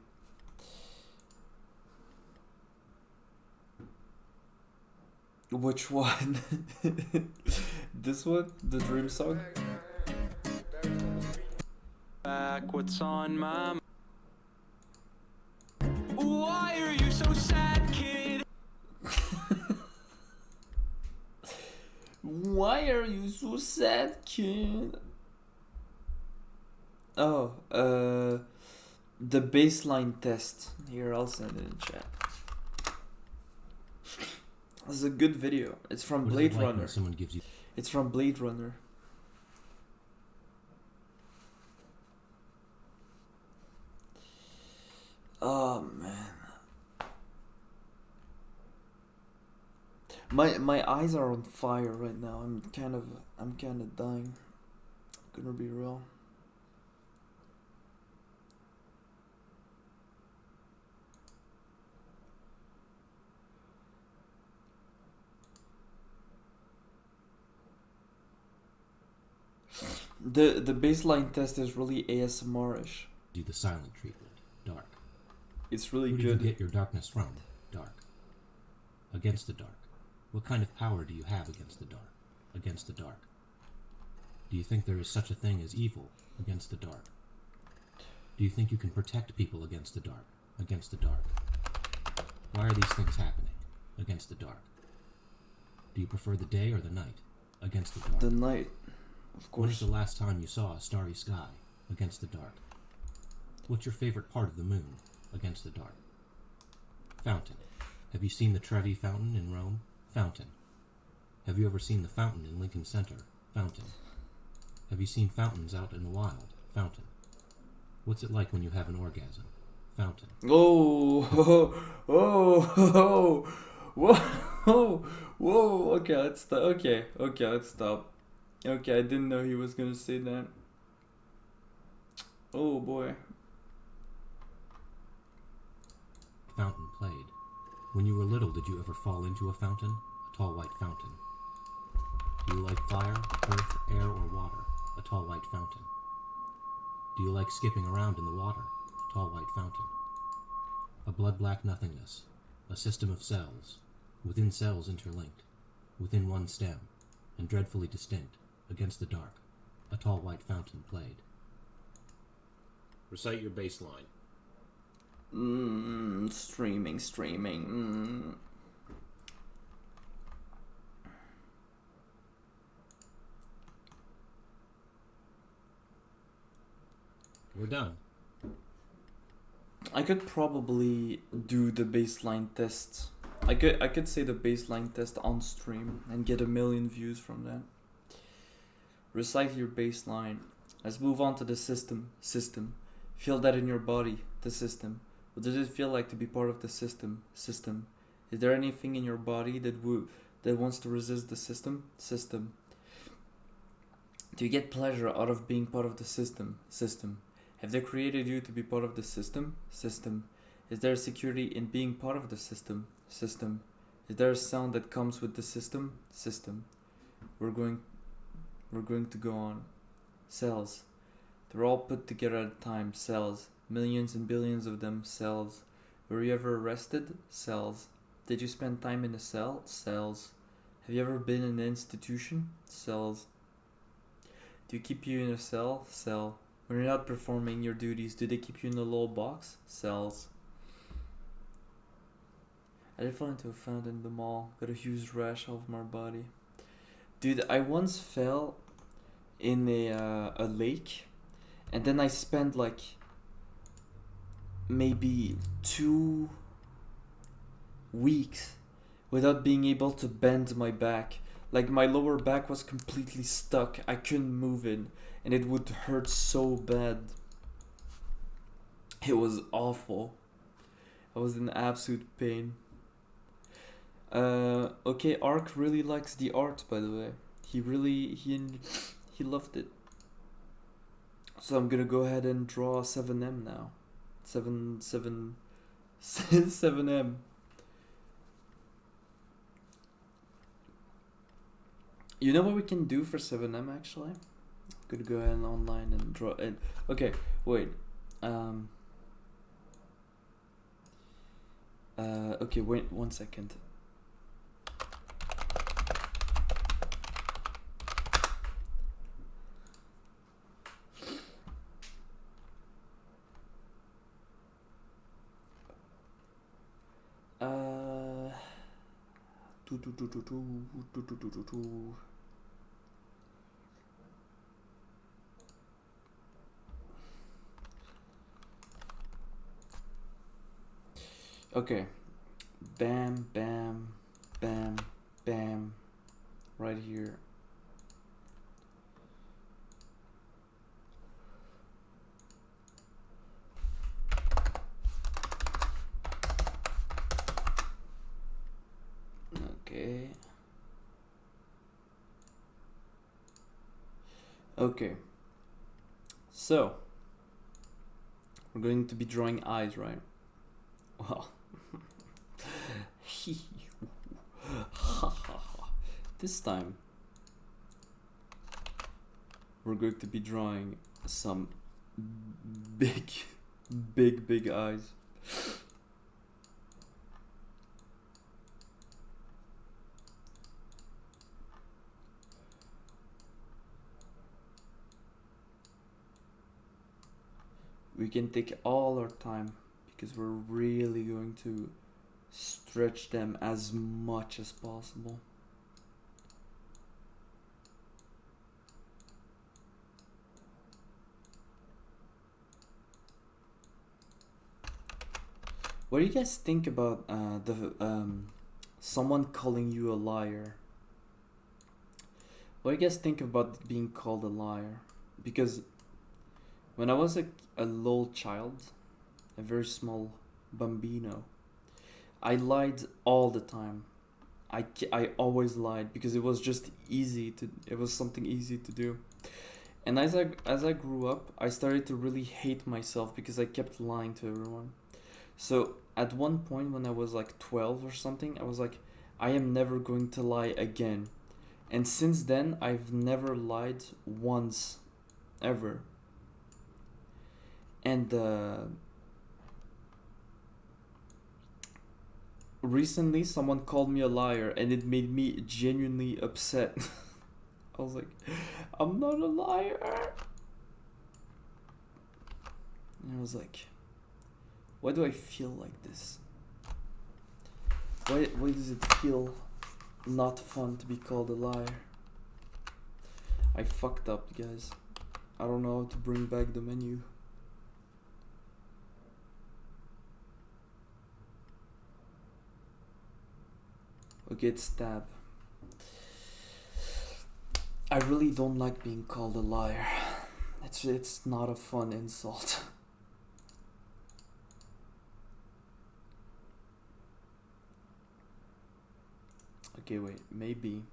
Which one? This one? The Dream song? Back what's on my mind. Why are you so sad, kid? Why are you so sad, kid? Oh, the baseline test. Here, I'll send it in chat. This is a good video. It's from What is Blade it like Runner. when someone gives you It's from Blade Runner. Oh man. My eyes are on fire right now. I'm kind of dying. Gonna be real. The baseline test is really ASMR-ish. do the silent treatment? Dark. It's really Who did good. you get your darkness from? Dark. Against the dark. What kind of power do you have against the dark? Against the dark. Do you think there is such a thing as evil against the dark? Do you think you can protect people against the dark? Against the dark. Why are these things happening? Against the dark. Do you prefer the day or the night? Against the dark. The night, of When is course. the last time you saw a starry sky? Against the dark. What's your favorite part of the moon? Against the dark. Fountain. Have you seen the Trevi Fountain in Rome? Fountain. Have you ever seen the fountain in Lincoln Center? Fountain. Have you seen fountains out in the wild? Fountain. What's it like when you have an orgasm? Fountain. Oh, oh, whoa, whoa. Okay, let's stop. Okay, let's stop. Okay, I didn't know he was gonna say that. Oh boy. Fountain played. When you were little, did you ever fall into a fountain? A tall white fountain. Do you like fire, earth, air, or water? A tall white fountain. Do you like skipping around in the water? A tall white fountain. A blood-black nothingness. A system of cells. Within cells interlinked. Within one stem. And dreadfully distinct. Against the dark. A tall white fountain played. Recite your baseline. Streaming. We're done. I could probably do the baseline test. I could say the baseline test on stream and get 1,000,000 views from that. Recite your baseline. Let's move on to the system. System. Feel that in your body. The system. What does it feel like to be part of the system? System. Is there anything in your body that wants to resist the system? System. Do you get pleasure out of being part of the system? System. Have they created you to be part of the system? System. Is there security in being part of the system? System. Is there a sound that comes with the system? System. We're going to go on. Cells. They're all put together at a time. Cells. Millions and billions of them. Cells. Were you ever arrested? Cells. Did you spend time in a cell? Cells. Have you ever been in an institution? Cells. Do you keep you in a cell? Cell. When you're not performing your duties, do they keep you in a little box? Cells. I did fall into a fountain in the mall. Got a huge rash all over my body. Dude, I once fell in a lake, and then I spent like maybe 2 weeks without being able to bend my back. Like my lower back was completely stuck. I couldn't move it, and it would hurt so bad. It was awful. I was in absolute pain. Okay, Ark really likes the art, by the way. He loved it. So I'm gonna go ahead and draw 7M now. 7M. You know what we can do for 7M actually? I'm gonna go ahead and online and draw it. Okay, wait. Okay, wait 1 second. Okay, bam, bam, bam, bam, right here. Okay. Okay. So, we're going to be drawing eyes, right? Well, this time we're going to be drawing some big eyes. We can take all our time because we're really going to stretch them as much as possible. What do you guys think about someone calling you a liar? What do you guys think about being called a liar? Because when I was a little child, a very small bambino, I lied all the time. I always lied because it was just it was something easy to do. And as I grew up, I started to really hate myself because I kept lying to everyone. So at one point when I was like 12 or something, I was like, I am never going to lie again. And since then, I've never lied once, ever. And recently someone called me a liar and it made me genuinely upset. I was like, I'm not a liar. And I was like, why do I feel like this? Why does it feel not fun to be called a liar? I fucked up, guys. I don't know how to bring back the menu. Okay, it's stab. I really don't like being called a liar. It's not a fun insult. Okay, wait, maybe.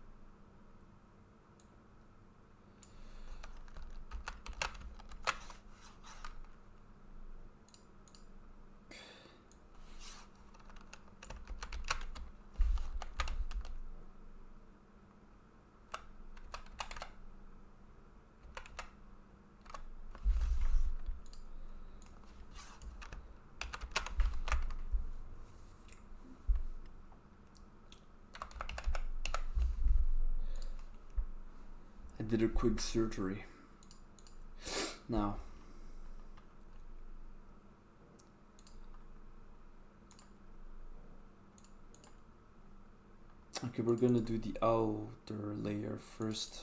I did a quick surgery. Now. Okay, we're gonna do the outer layer first.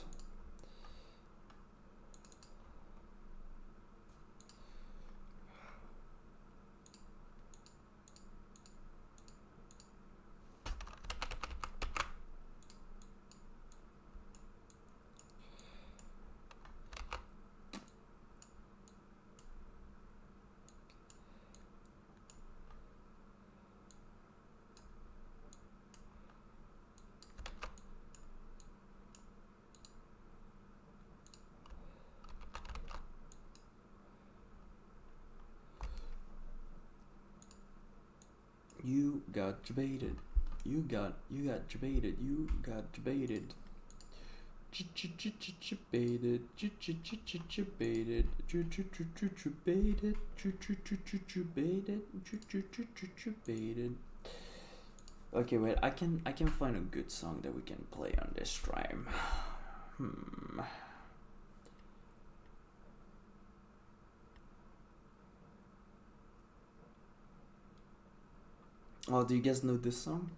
You got debated. You got debated. You got debated. Debated. Debated. Debated. Okay, wait. I can find a good song that we can play on this stream. Oh, do you guys know this song?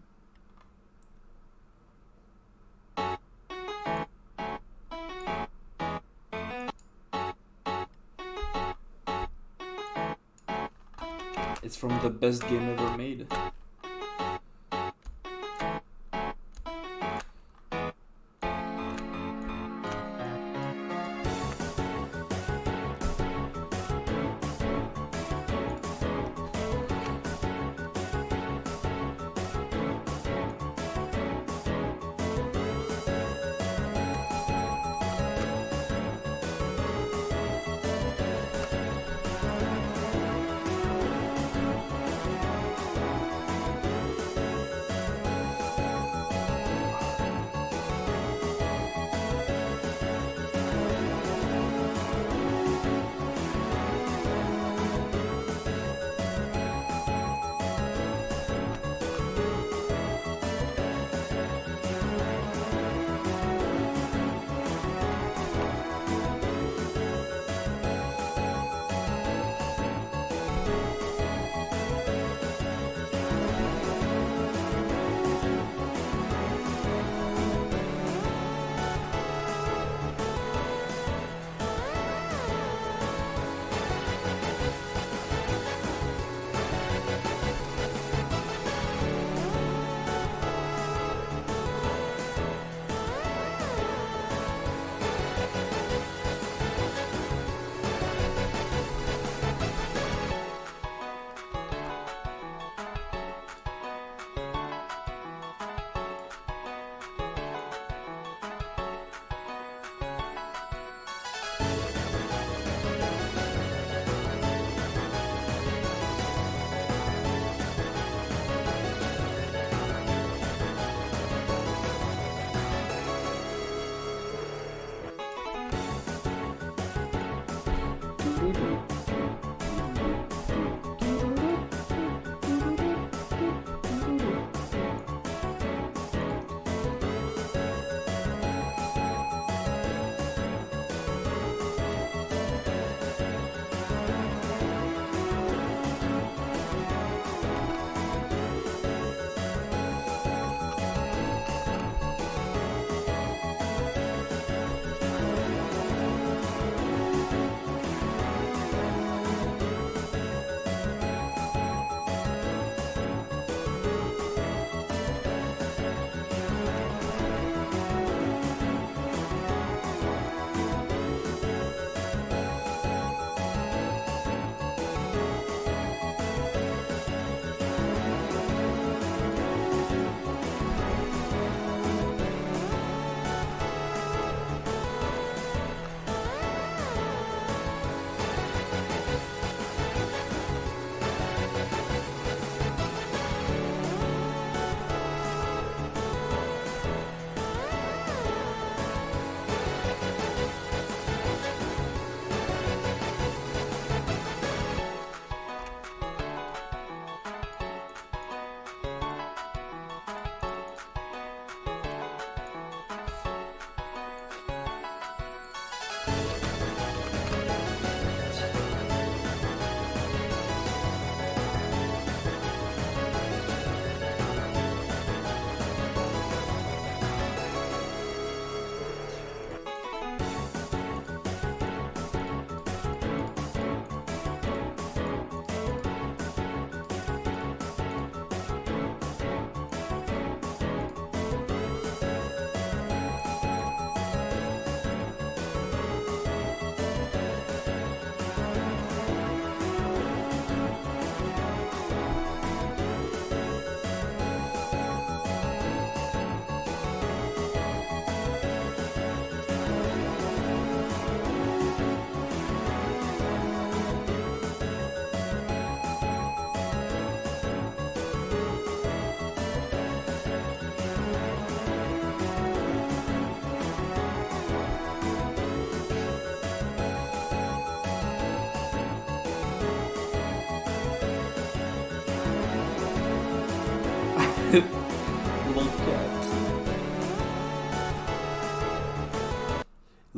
It's from the best game ever made.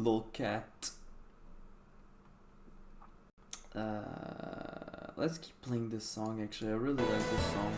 Lolcat. Let's keep playing this song. Actually, I really like this song.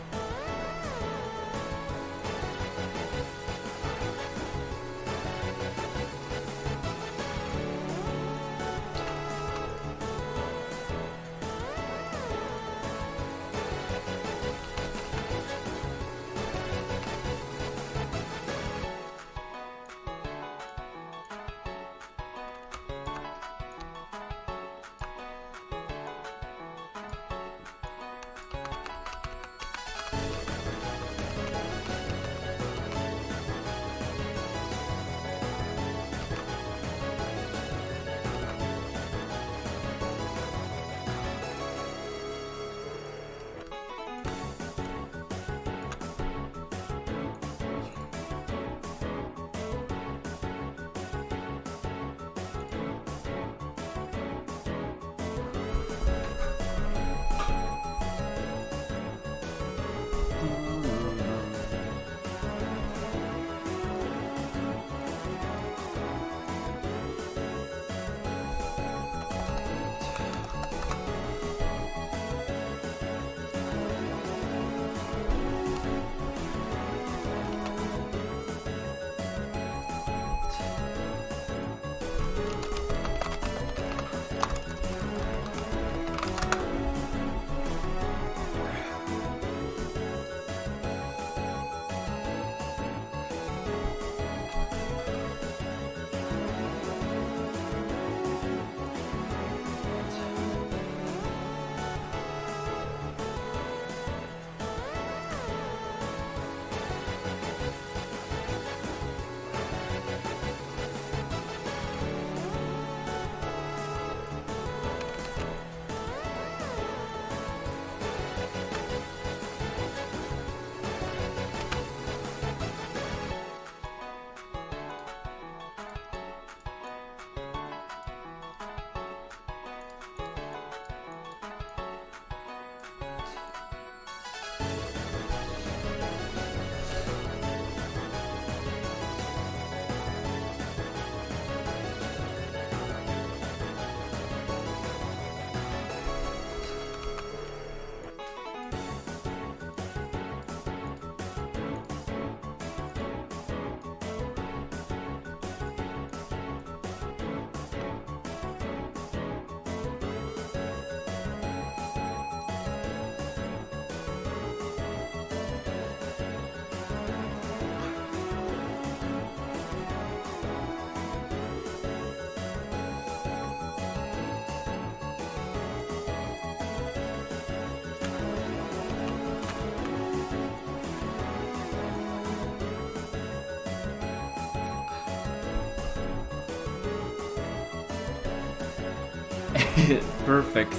Perfect.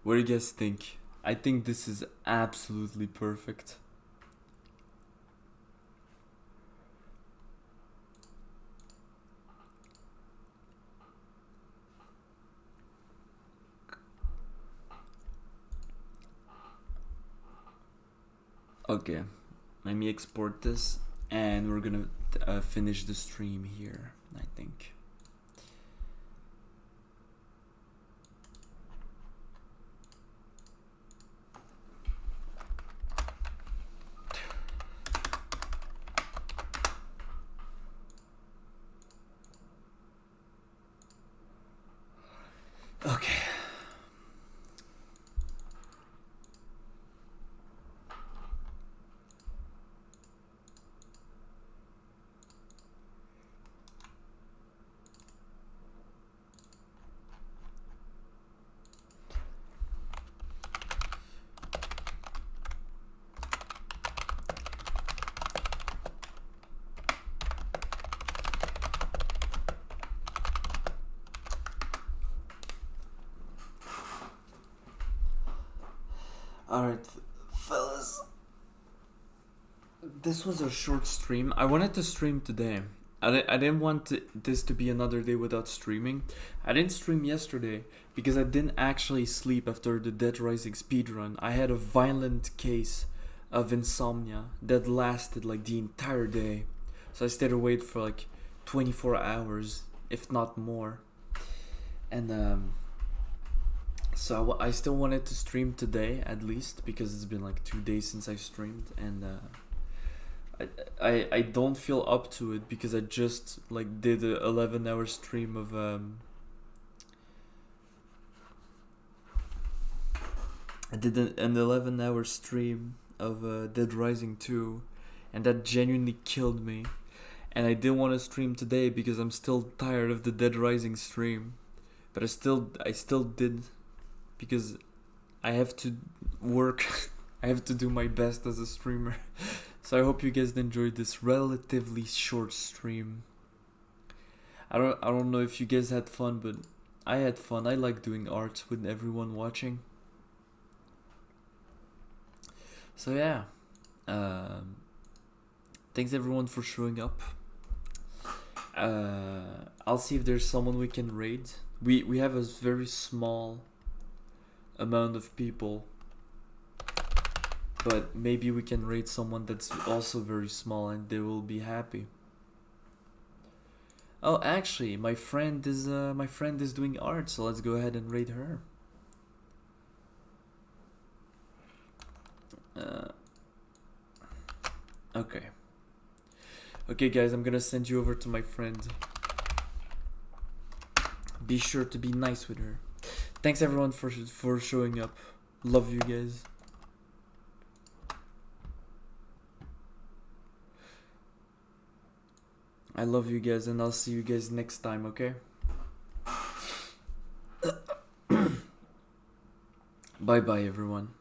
What do you guys think? I think this is absolutely perfect. Okay, let me export this and we're gonna finish the stream here, I think. Okay. Alright, fellas. This was a short stream. I wanted to stream today. I didn't want this to be another day without streaming. I didn't stream yesterday because I didn't actually sleep after the Dead Rising speedrun. I had a violent case of insomnia that lasted like the entire day. So I stayed awake for like 24 hours, if not more. And so I still wanted to stream today at least, because it's been like 2 days since I streamed, and I don't feel up to it because I just like did a 11-hour stream of I did an 11-hour stream of Dead Rising 2, and that genuinely killed me. And I didn't want to stream today because I'm still tired of the Dead Rising stream, but I still did, because I have to work. I have to do my best as a streamer. So I hope you guys enjoyed this relatively short stream. I don't know if you guys had fun, but I had fun. I like doing art with everyone watching. So yeah, thanks everyone for showing up. I'll see if there's someone we can raid. We have a very small amount of people, but maybe we can raid someone that's also very small and they will be happy. Oh, actually, my friend is doing art, so let's go ahead and raid her. Okay guys, I'm gonna send you over to my friend. Be sure to be nice with her. Thanks everyone for showing up. Love you guys. I love you guys, and I'll see you guys next time, okay? Bye bye everyone.